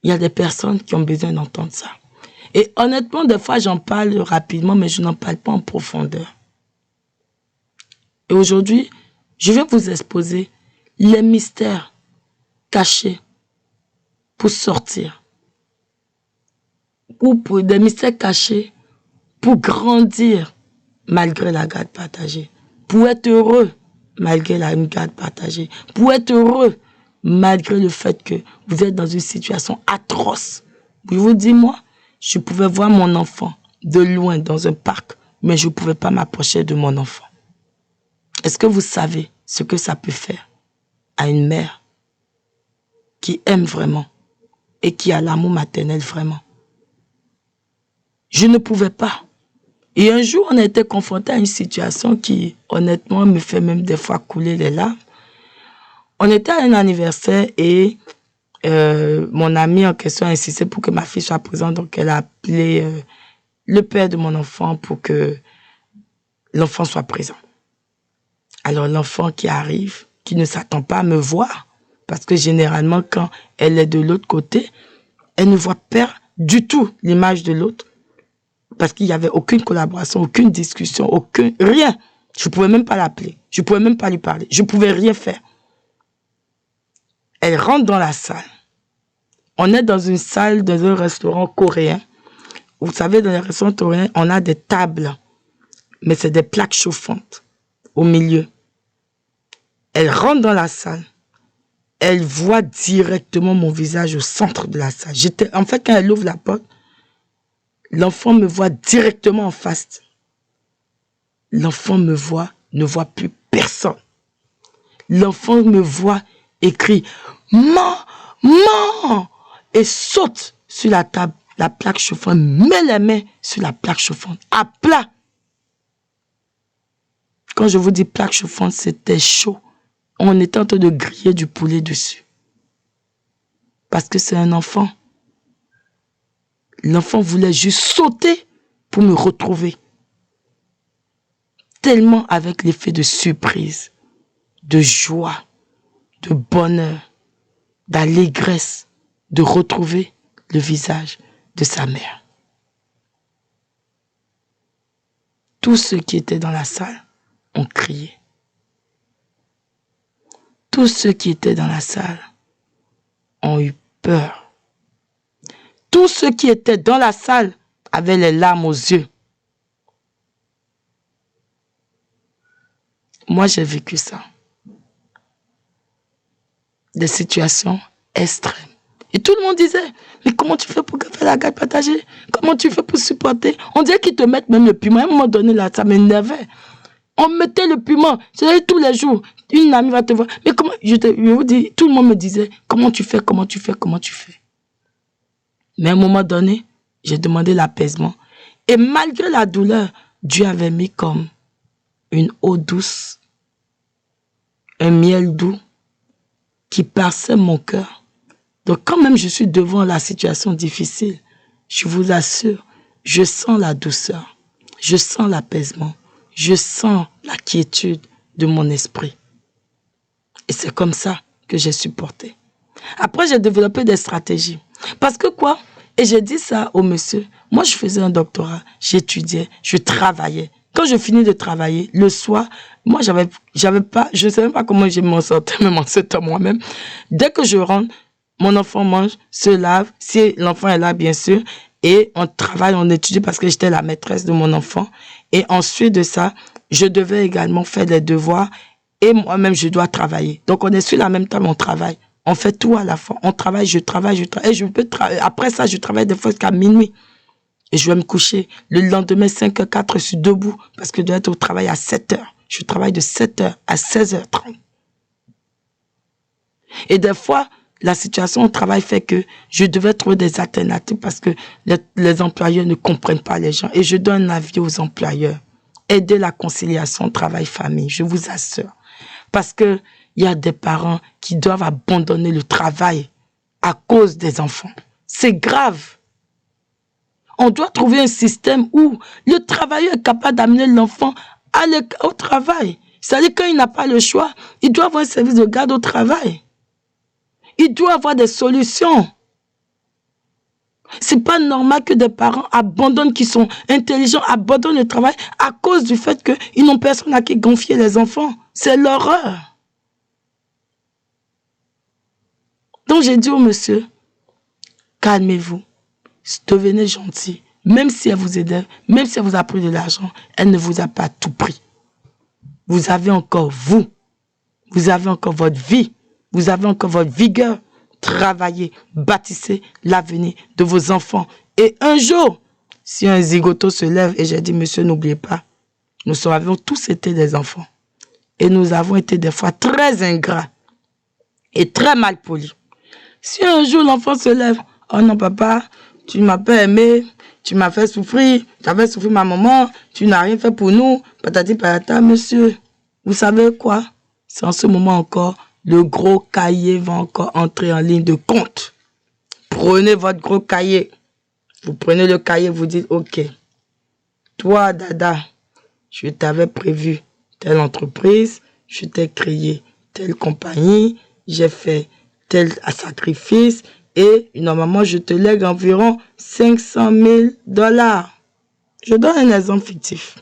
il y a des personnes qui ont besoin d'entendre ça. Et honnêtement, des fois, j'en parle rapidement, mais je n'en parle pas en profondeur. Et aujourd'hui, je vais vous exposer les mystères cachés pour sortir. Ou pour des mystères cachés pour grandir malgré la garde partagée. Pour être heureux malgré la garde partagée. Pour être heureux malgré le fait que vous êtes dans une situation atroce. Je vous dis, moi, je pouvais voir mon enfant de loin dans un parc, mais je ne pouvais pas m'approcher de mon enfant. Est-ce que vous savez ce que ça peut faire à une mère qui aime vraiment et qui a l'amour maternel vraiment? Je ne pouvais pas. Et un jour, on a été confronté à une situation qui, honnêtement, me fait même des fois couler les larmes. On était à un anniversaire et mon amie en question a insisté pour que ma fille soit présente. Donc, elle a appelé le père de mon enfant pour que l'enfant soit présent. Alors, l'enfant qui arrive, qui ne s'attend pas à me voir, parce que généralement, quand elle est de l'autre côté, elle ne voit pas du tout l'image de l'autre, parce qu'il n'y avait aucune collaboration, aucune discussion, rien. Je ne pouvais même pas l'appeler, je ne pouvais même pas lui parler, je ne pouvais rien faire. Elle rentre dans la salle. On est dans une salle, dans un restaurant coréen. Vous savez, dans les restaurants coréens, on a des tables, mais c'est des plaques chauffantes au milieu. Elle rentre dans la salle. Elle voit directement mon visage au centre de la salle. En fait, quand elle ouvre la porte, l'enfant me voit directement en face. L'enfant me voit, ne voit plus personne. L'enfant me voit et crie « Maman !» et saute sur la table, la plaque chauffante, met les mains sur la plaque chauffante, à plat. Quand je vous dis plaque chauffante, c'était chaud. On était en train de griller du poulet dessus. Parce que c'est un enfant. L'enfant voulait juste sauter pour me retrouver. Tellement avec l'effet de surprise, de joie, de bonheur, d'allégresse, de retrouver le visage de sa mère. Tous ceux qui étaient dans la salle ont crié. Tous ceux qui étaient dans la salle ont eu peur. Tous ceux qui étaient dans la salle avaient les larmes aux yeux. Moi, j'ai vécu ça. Des situations extrêmes. Et tout le monde disait, mais comment tu fais pour faire la garde partagée? Comment tu fais pour supporter? On dirait qu'ils te mettent même le piment. À un moment donné, là, ça m'énervait. On mettait le piment. C'est tous les jours. Une amie va te voir. Mais comment, je vous dis, tout le monde me disait, comment tu fais, comment tu fais, comment tu fais. Mais à un moment donné, j'ai demandé l'apaisement. Et malgré la douleur, Dieu avait mis comme une eau douce, un miel doux qui passait mon cœur. Donc quand même je suis devant la situation difficile, je vous assure, je sens la douceur, je sens l'apaisement, je sens la quiétude de mon esprit. Et c'est comme ça que j'ai supporté. Après, j'ai développé des stratégies. Parce que quoi? Et j'ai dit ça au monsieur. Moi, je faisais un doctorat, j'étudiais, je travaillais. Quand je finis de travailler, le soir, moi, j'avais pas, je ne savais pas comment je m'en sortais, même en ce temps moi-même. Dès que je rentre, mon enfant mange, se lave, si l'enfant est là, bien sûr, et on travaille, on étudie parce que j'étais la maîtresse de mon enfant. Et ensuite de ça, je devais également faire les devoirs et moi-même, je dois travailler. Donc, on est sur la même table, on travaille. On fait tout à la fois. On travaille, je travaille. Et je peux après ça, je travaille des fois jusqu'à minuit. Et je vais me coucher. Le lendemain, 5h04, je suis debout parce que je dois être au travail à 7h. Je travaille de 7h à 16h30. Et des fois, la situation au travail fait que je devais trouver des alternatives parce que les employeurs ne comprennent pas les gens. Et je donne un avis aux employeurs. Aider la conciliation travail-famille, je vous assure. Parce que il y a des parents qui doivent abandonner le travail à cause des enfants. C'est grave. On doit trouver un système où le travailleur est capable d'amener l'enfant au travail. C'est-à-dire quand il n'a pas le choix, il doit avoir un service de garde au travail. Il doit avoir des solutions. C'est pas normal que des parents abandonnent, qui sont intelligents, abandonnent le travail à cause du fait qu'ils n'ont personne à qui confier les enfants. C'est l'horreur. Donc j'ai dit au monsieur, calmez-vous, devenez gentil. Même si elle vous aide, même si elle vous a pris de l'argent, elle ne vous a pas tout pris. Vous avez encore vous. Vous avez encore votre vie. Vous avez encore votre vigueur. Travaillez, bâtissez l'avenir de vos enfants. Et un jour, si un zigoto se lève, et j'ai dit, monsieur, n'oubliez pas, nous avons tous été des enfants. Et nous avons été des fois très ingrats et très mal polis. Si un jour l'enfant se lève, oh non papa, tu ne m'as pas aimé, tu m'as fait souffrir, tu as fait souffrir ma maman, tu n'as rien fait pour nous, patati patata, monsieur, vous savez quoi? C'est en ce moment encore, le gros cahier va encore entrer en ligne de compte. Prenez votre gros cahier. Vous prenez le cahier, vous dites, ok, toi Dada, je t'avais prévu telle entreprise, je t'ai créé telle compagnie, j'ai fait tel sacrifice et normalement je te lègue environ 500 000 $. Je donne un exemple fictif.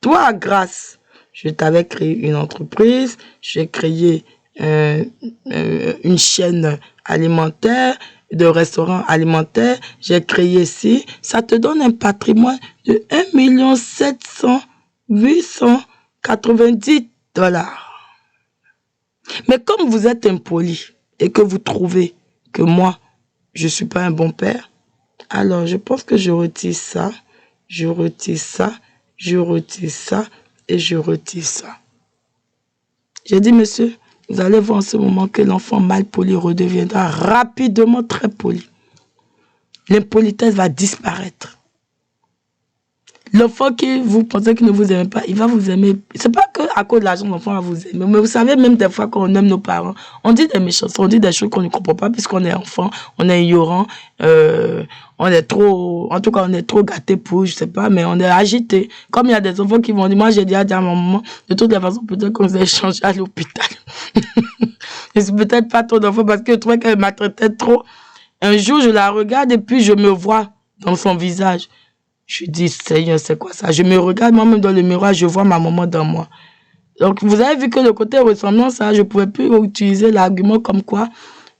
Toi, Grâce, je t'avais créé une entreprise, j'ai créé une chaîne alimentaire, de restaurants alimentaires, j'ai créé ici, ça te donne un patrimoine de 1 700 890 $. Mais comme vous êtes impoli et que vous trouvez que moi, je ne suis pas un bon père, alors je pense que je retire ça, je retire ça, je retire ça et je retire ça. J'ai dit, monsieur, vous allez voir en ce moment que l'enfant mal poli redeviendra rapidement très poli. L'impolitesse va disparaître. L'enfant qui vous pensez qu'il ne vous aime pas, il va vous aimer. C'est pas que à cause de l'argent, l'enfant va vous aimer. Mais vous savez, même des fois, quand on aime nos parents, on dit des méchancetés, on dit des choses qu'on ne comprend pas puisqu'on est enfant, on est ignorant, on est trop, en tout cas, on est trop gâté pour, je sais pas, mais on est agité. Comme il y a des enfants qui vont dire, moi, j'ai dit à ma maman, de toute façon, peut-être qu'on s'est échangé à l'hôpital. Et c'est peut-être pas trop d'enfants parce que je trouvais qu'elle m'a traité trop. Un jour, je la regarde et puis je me vois dans son visage. Je dis, Seigneur, c'est quoi ça? Je me regarde moi-même dans le miroir, je vois ma maman dans moi. Donc, vous avez vu que le côté ressemblance, hein, je ne pouvais plus utiliser l'argument comme quoi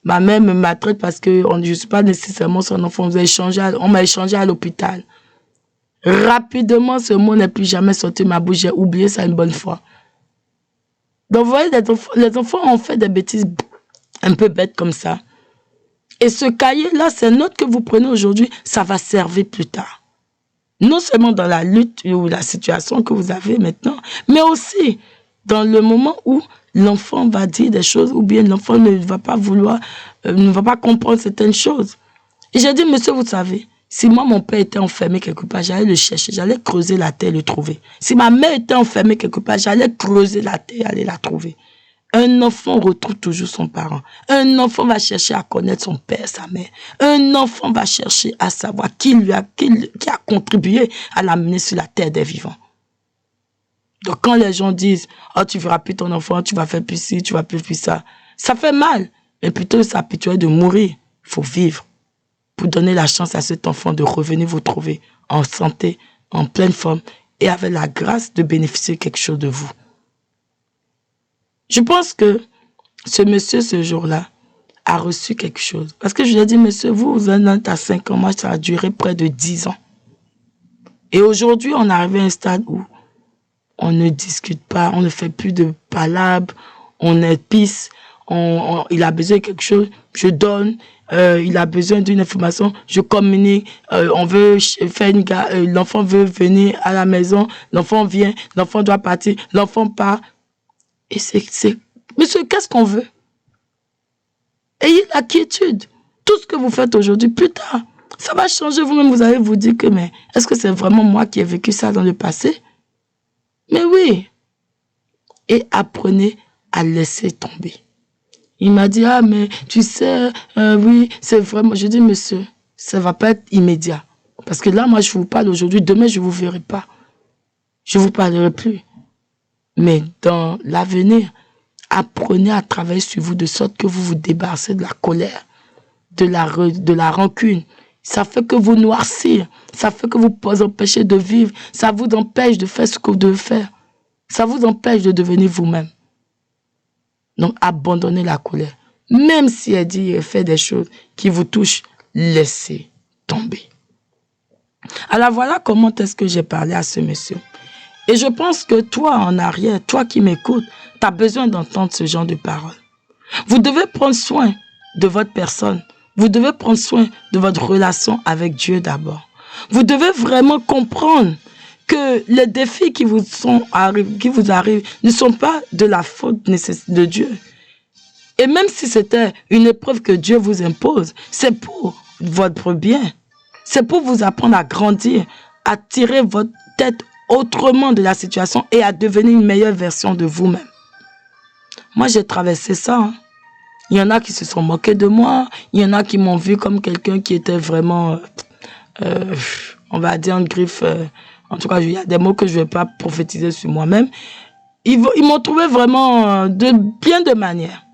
ma mère me maltraite parce que je ne suis pas nécessairement son enfant. On m'a échangé à l'hôpital. Rapidement, ce mot n'est plus jamais sorti de ma bouche. J'ai oublié ça une bonne fois. Donc, vous voyez, les enfants ont fait des bêtises un peu bêtes comme ça. Et ce cahier-là, ces notes que vous prenez aujourd'hui, ça va servir plus tard. Non seulement dans la lutte ou la situation que vous avez maintenant, mais aussi dans le moment où l'enfant va dire des choses ou bien l'enfant ne va pas vouloir, ne va pas comprendre certaines choses. Et j'ai dit, monsieur, vous savez, si moi, mon père était enfermé quelque part, j'allais le chercher, j'allais creuser la terre et le trouver. Si ma mère était enfermée quelque part, j'allais creuser la terre et aller la trouver. Un enfant retrouve toujours son parent. Un enfant va chercher à connaître son père, sa mère. Un enfant va chercher à savoir qui a contribué à l'amener sur la terre des vivants. Donc quand les gens disent « Oh, tu verras plus ton enfant, tu vas faire plus ci, tu vas plus ça », ça fait mal. Mais plutôt s'habituer de mourir. Il faut vivre pour donner la chance à cet enfant de revenir vous trouver en santé, en pleine forme et avec la grâce de bénéficier quelque chose de vous. Je pense que ce monsieur, ce jour-là, a reçu quelque chose. Parce que je lui ai dit, monsieur, vous en êtes à 5 ans, moi, ça a duré près de 10 ans. Et aujourd'hui, on est arrivé à un stade où on ne discute pas, on ne fait plus de palabres, on est pisse, il a besoin de quelque chose, je donne, il a besoin d'une information, je communique, on veut faire l'enfant veut venir à la maison, l'enfant vient, l'enfant doit partir, l'enfant part. Et monsieur, qu'est-ce qu'on veut? Ayez la quiétude. Tout ce que vous faites aujourd'hui, plus tard, ça va changer. Vous-même, vous allez vous dire que, mais est-ce que c'est vraiment moi qui ai vécu ça dans le passé? Mais oui. Et apprenez à laisser tomber. Il m'a dit, ah, mais tu sais, oui, c'est vraiment... Je dis, monsieur, ça ne va pas être immédiat. Parce que là, moi, je vous parle aujourd'hui. Demain, je ne vous verrai pas. Je ne vous parlerai plus. Mais dans l'avenir, apprenez à travailler sur vous de sorte que vous vous débarrassez de la colère, de la rancune Ça fait que vous noircir. Ça fait que vous empêchez de vivre. Ça vous empêche de faire ce que vous devez faire. Ça vous empêche de devenir vous-même. Donc, abandonnez la colère. Même si elle dit et fait des choses qui vous touchent, laissez tomber. Alors, voilà comment est-ce que j'ai parlé à ce monsieur. Et je pense que toi, en arrière, toi qui m'écoutes, tu as besoin d'entendre ce genre de paroles. Vous devez prendre soin de votre personne. Vous devez prendre soin de votre relation avec Dieu d'abord. Vous devez vraiment comprendre que les défis qui vous arrivent ne sont pas de la faute de Dieu. Et même si c'était une épreuve que Dieu vous impose, c'est pour votre bien. C'est pour vous apprendre à grandir, à tirer votre tête autrement de la situation et à devenir une meilleure version de vous-même. Moi, j'ai traversé ça. Hein. Il y en a qui se sont moqués de moi. Il y en a qui m'ont vu comme quelqu'un qui était vraiment, on va dire, en griffe. En tout cas, il y a des mots que je ne vais pas prophétiser sur moi-même. Ils m'ont trouvé vraiment de bien de manières.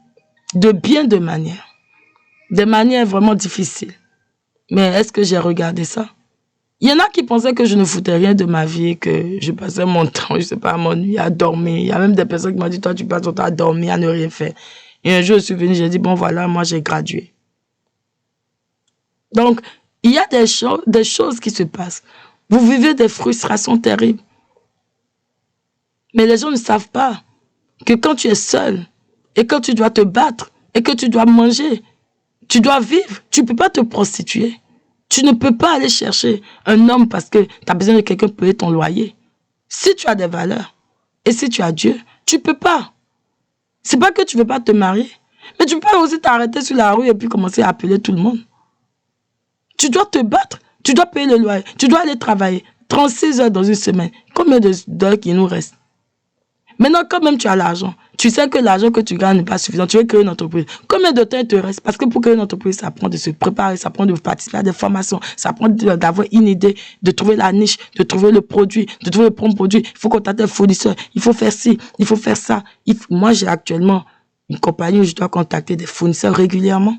Des manières vraiment difficiles. Mais est-ce que j'ai regardé ça? Il y en a qui pensaient que je ne foutais rien de ma vie, que je passais mon temps, je ne sais pas, à m'ennuyer, à dormir. Il y a même des personnes qui m'ont dit, toi, tu passes ton temps à dormir, à ne rien faire. Et un jour, je suis venu, j'ai dit, bon, voilà, moi, j'ai gradué. Donc, il y a des choses qui se passent. Vous vivez des frustrations terribles. Mais les gens ne savent pas que quand tu es seul, et que tu dois te battre, et que tu dois manger, tu dois vivre, tu ne peux pas te prostituer. Tu ne peux pas aller chercher un homme parce que tu as besoin de quelqu'un pour payer ton loyer. Si tu as des valeurs, et si tu as Dieu, tu ne peux pas. C'est pas que tu ne veux pas te marier, mais tu peux aussi t'arrêter sur la rue et puis commencer à appeler tout le monde. Tu dois te battre, tu dois payer le loyer, tu dois aller travailler 36 heures dans une semaine. Combien d'heures il nous reste? Maintenant, quand même tu as l'argent, tu sais que l'argent que tu gagnes n'est pas suffisant, tu veux créer une entreprise. Combien de temps il te reste? Parce que pour créer une entreprise, ça prend de se préparer, ça prend de participer à des formations, ça prend d'avoir une idée, de trouver la niche, de trouver le produit, de trouver le bon produit. Il faut contacter un fournisseur, il faut faire ci, il faut faire ça. Moi, j'ai actuellement une compagnie où je dois contacter des fournisseurs régulièrement.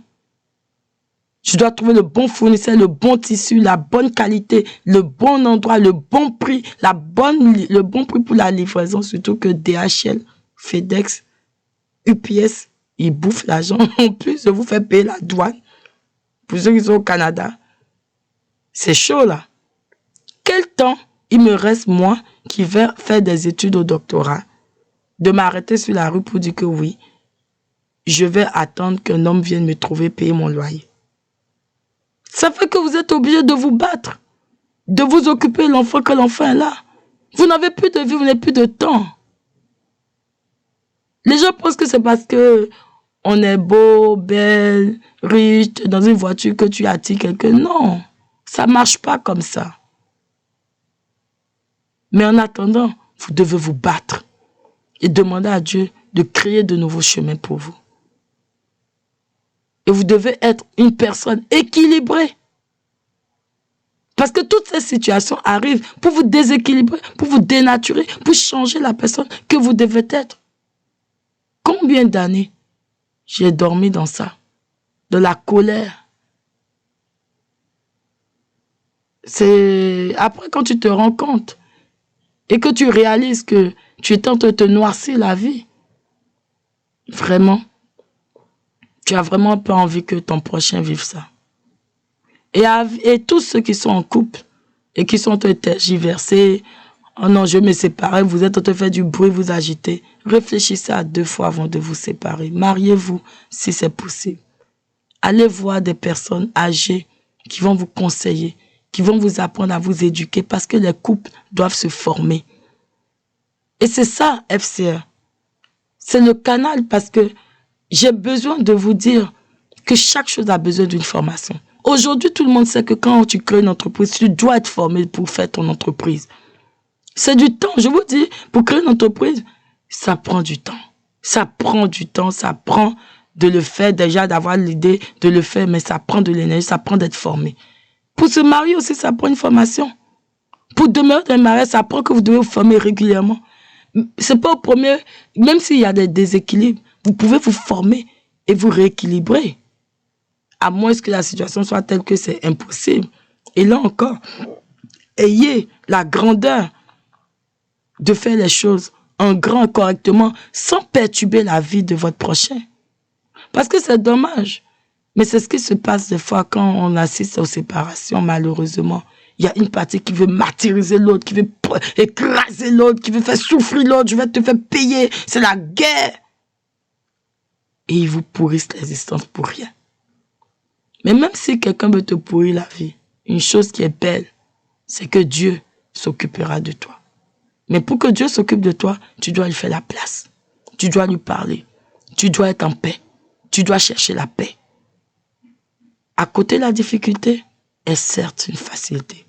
Je dois trouver le bon fournisseur, le bon tissu, la bonne qualité, le bon endroit, le bon prix, le bon prix pour la livraison, surtout que DHL, FedEx, UPS, ils bouffent l'argent en plus de vous faire payer la douane. Pour ceux qui sont au Canada, c'est chaud là. Quel temps il me reste, moi, qui vais faire des études au doctorat, de m'arrêter sur la rue pour dire que oui, je vais attendre qu'un homme vienne me trouver payer mon loyer. Ça fait que vous êtes obligé de vous battre, de vous occuper de l'enfant que l'enfant est là. Vous n'avez plus de vie, vous n'avez plus de temps. Les gens pensent que c'est parce que on est beau, belle, riche, dans une voiture que tu attires quelqu'un. Non, ça ne marche pas comme ça. Mais en attendant, vous devez vous battre et demander à Dieu de créer de nouveaux chemins pour vous. Et vous devez être une personne équilibrée. Parce que toutes ces situations arrivent pour vous déséquilibrer, pour vous dénaturer, pour changer la personne que vous devez être. Combien d'années j'ai dormi dans ça, de la colère. C'est après quand tu te rends compte et que tu réalises que tu es en train de te noircir la vie, vraiment, tu as vraiment pas envie que ton prochain vive ça. Et tous ceux qui sont en couple et qui sont en train de tergiverser, oh non, je vais me séparer, vous êtes en train de faire du bruit, vous agitez. Réfléchissez à 2 fois avant de vous séparer. Mariez-vous si c'est possible. Allez voir des personnes âgées qui vont vous conseiller, qui vont vous apprendre à vous éduquer parce que les couples doivent se former. Et c'est ça, FCR. C'est le canal parce que j'ai besoin de vous dire que chaque chose a besoin d'une formation. Aujourd'hui, tout le monde sait que quand tu crées une entreprise, tu dois être formé pour faire ton entreprise. C'est du temps. Je vous dis, pour créer une entreprise, ça prend du temps. Ça prend du temps, ça prend de le faire, déjà d'avoir l'idée de le faire, mais ça prend de l'énergie, ça prend d'être formé. Pour se marier aussi, ça prend une formation. Pour demeurer dans le mariage, ça prend que vous devez vous former régulièrement. C'est pas au premier, même s'il y a des déséquilibres, vous pouvez vous former et vous rééquilibrer. À moins que la situation soit telle que c'est impossible. Et là encore, ayez la grandeur de faire les choses en grand, correctement, sans perturber la vie de votre prochain. Parce que c'est dommage. Mais c'est ce qui se passe des fois quand on assiste aux séparations, malheureusement. Il y a une partie qui veut martyriser l'autre, qui veut écraser l'autre, qui veut faire souffrir l'autre, je vais te faire payer. C'est la guerre. Et ils vous pourrissent l'existence pour rien. Mais même si quelqu'un veut te pourrir la vie, une chose qui est belle, c'est que Dieu s'occupera de toi. Mais pour que Dieu s'occupe de toi, tu dois lui faire la place. Tu dois lui parler. Tu dois être en paix. Tu dois chercher la paix. À côté de la difficulté est certes une facilité.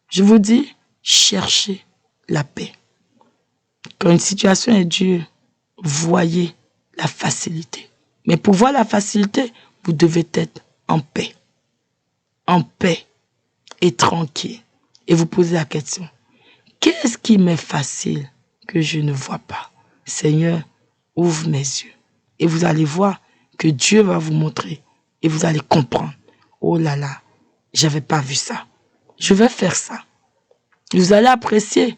Je vous dis, cherchez la paix. Quand une situation est dure, voyez la facilité. Mais pour voir la facilité, vous devez être en paix. En paix et tranquille. Et vous posez la question, qu'est-ce qui m'est facile que je ne vois pas? Seigneur, ouvre mes yeux. Et vous allez voir que Dieu va vous montrer. Et vous allez comprendre. Oh là là, j'avais pas vu ça. Je vais faire ça. Vous allez apprécier.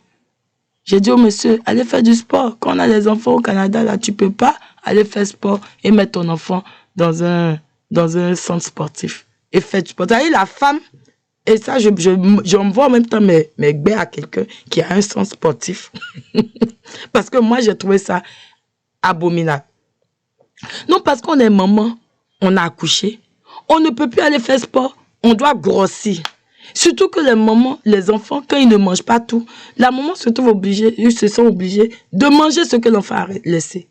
J'ai dit au monsieur, allez faire du sport. Quand on a les enfants au Canada, là, tu peux pas aller faire sport et mettre ton enfant dans un centre sportif. Et faire du sport. C'est-à-dire la femme, et ça, j'envoie en même temps mes gbés à quelqu'un qui a un centre sportif. Parce que moi, j'ai trouvé ça abominable. Non, parce qu'on est maman, on a accouché, on ne peut plus aller faire sport, on doit grossir. Surtout que les mamans, les enfants, quand ils ne mangent pas tout, la maman se trouve obligée, ils se sont obligés de manger ce que l'enfant a laissé.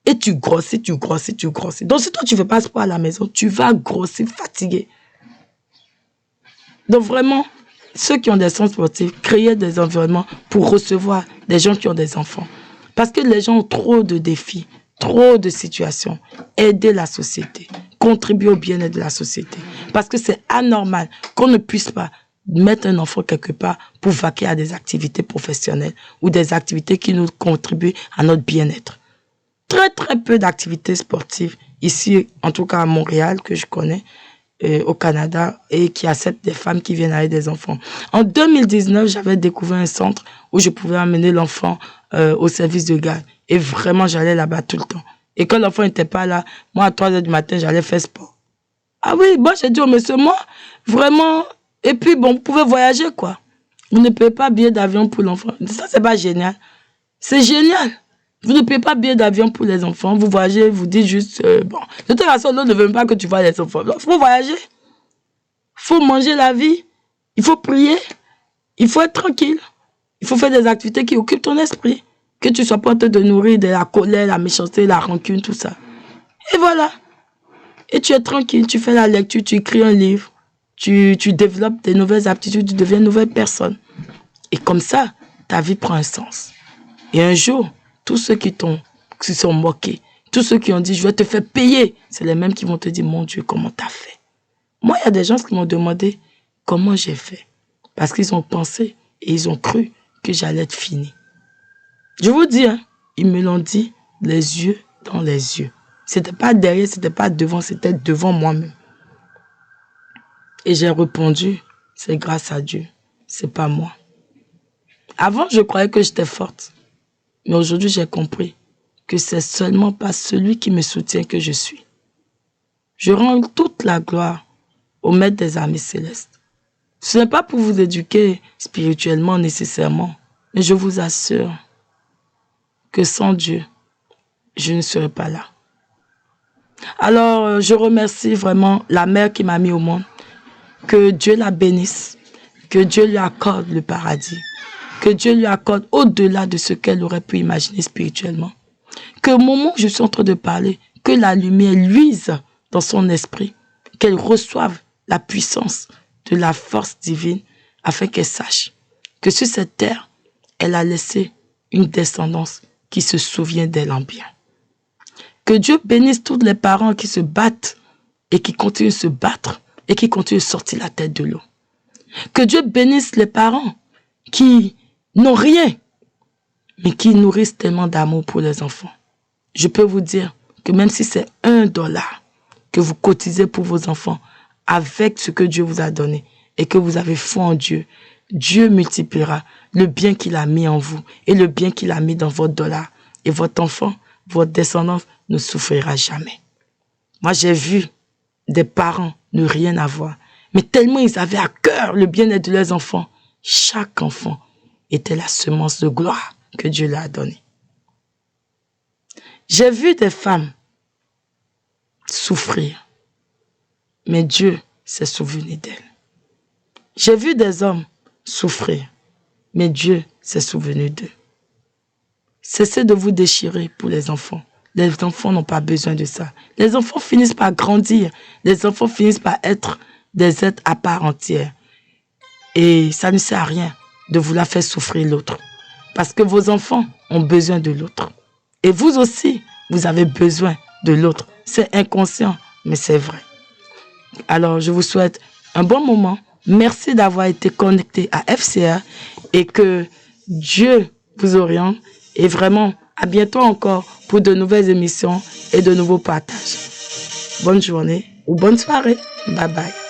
Et tu grossis, tu grossis, tu grossis. Donc si toi tu ne fais pas sport à la maison, tu vas grossir, fatigué. Donc vraiment, ceux qui ont des centres sportifs, créez des environnements pour recevoir des gens qui ont des enfants. Parce que les gens ont trop de défis, trop de situations. Aidez la société, contribuez au bien-être de la société. Parce que c'est anormal qu'on ne puisse pas mettre un enfant quelque part pour vaquer à des activités professionnelles ou des activités qui nous contribuent à notre bien-être. Très très peu d'activités sportives ici, en tout cas à Montréal, que je connais, au Canada, et qui acceptent des femmes qui viennent avec des enfants. En 2019, j'avais découvert un centre où je pouvais amener l'enfant au service de garde. Et vraiment, j'allais là-bas tout le temps. Et quand l'enfant n'était pas là, moi, à 3 h du matin, j'allais faire sport. Ah oui, moi, j'ai dit au monsieur, moi, vraiment... Et puis, bon, vous pouvez voyager, quoi. Vous ne payez pas billet d'avion pour l'enfant. Ça, c'est pas génial. C'est génial. Vous ne payez pas billet d'avion pour les enfants. Vous voyagez, vous dites juste... bon, de toute façon, l'autre ne veut même pas que tu vois les enfants. Il faut voyager. Il faut manger la vie. Il faut prier. Il faut être tranquille. Il faut faire des activités qui occupent ton esprit. Que tu ne sois pas en train de nourrir de la colère, la méchanceté, la rancune, tout ça. Et voilà. Et tu es tranquille. Tu fais la lecture, tu écris un livre. Tu développes des nouvelles aptitudes, tu deviens une nouvelle personne. Et comme ça, ta vie prend un sens. Et un jour, tous ceux qui se sont moqués, tous ceux qui ont dit, je vais te faire payer, c'est les mêmes qui vont te dire, mon Dieu, comment t'as fait? Moi, il y a des gens qui m'ont demandé comment j'ai fait. Parce qu'ils ont pensé et ils ont cru que j'allais être fini. Je vous dis, hein, ils me l'ont dit les yeux dans les yeux. C'était pas derrière, c'était pas devant, c'était devant moi-même. Et j'ai répondu, c'est grâce à Dieu, c'est pas moi. Avant, je croyais que j'étais forte. Mais aujourd'hui, j'ai compris que c'est seulement par celui qui me soutient que je suis. Je rends toute la gloire au Maître des armées célestes. Ce n'est pas pour vous éduquer spirituellement nécessairement, mais je vous assure que sans Dieu, je ne serais pas là. Alors, je remercie vraiment la mère qui m'a mis au monde. Que Dieu la bénisse, que Dieu lui accorde le paradis, que Dieu lui accorde au-delà de ce qu'elle aurait pu imaginer spirituellement. Que au moment où je suis en train de parler, que la lumière luise dans son esprit, qu'elle reçoive la puissance de la force divine afin qu'elle sache que sur cette terre, elle a laissé une descendance qui se souvient d'elle en bien. Que Dieu bénisse tous les parents qui se battent et qui continuent de se battre et qui continuent de sortir la tête de l'eau. Que Dieu bénisse les parents qui n'ont rien, mais qui nourrissent tellement d'amour pour les enfants. Je peux vous dire que même si c'est $1 que vous cotisez pour vos enfants, avec ce que Dieu vous a donné et que vous avez foi en Dieu, Dieu multipliera le bien qu'il a mis en vous et le bien qu'il a mis dans votre dollar. Et votre enfant, votre descendance ne souffrira jamais. Moi, j'ai vu des parents ne rien avoir, mais tellement ils avaient à cœur le bien-être de leurs enfants. Chaque enfant était la semence de gloire que Dieu leur a donnée. J'ai vu des femmes souffrir, mais Dieu s'est souvenu d'elles. J'ai vu des hommes souffrir, mais Dieu s'est souvenu d'eux. Cessez de vous déchirer pour les enfants. Les enfants n'ont pas besoin de ça. Les enfants finissent par grandir. Les enfants finissent par être des êtres à part entière. Et ça ne sert à rien de vouloir faire souffrir l'autre. Parce que vos enfants ont besoin de l'autre. Et vous aussi, vous avez besoin de l'autre. C'est inconscient, mais c'est vrai. Alors, je vous souhaite un bon moment. Merci d'avoir été connecté à FCR et que Dieu vous oriente. Et vraiment, à bientôt encore pour de nouvelles émissions et de nouveaux partages. Bonne journée ou bonne soirée. Bye bye.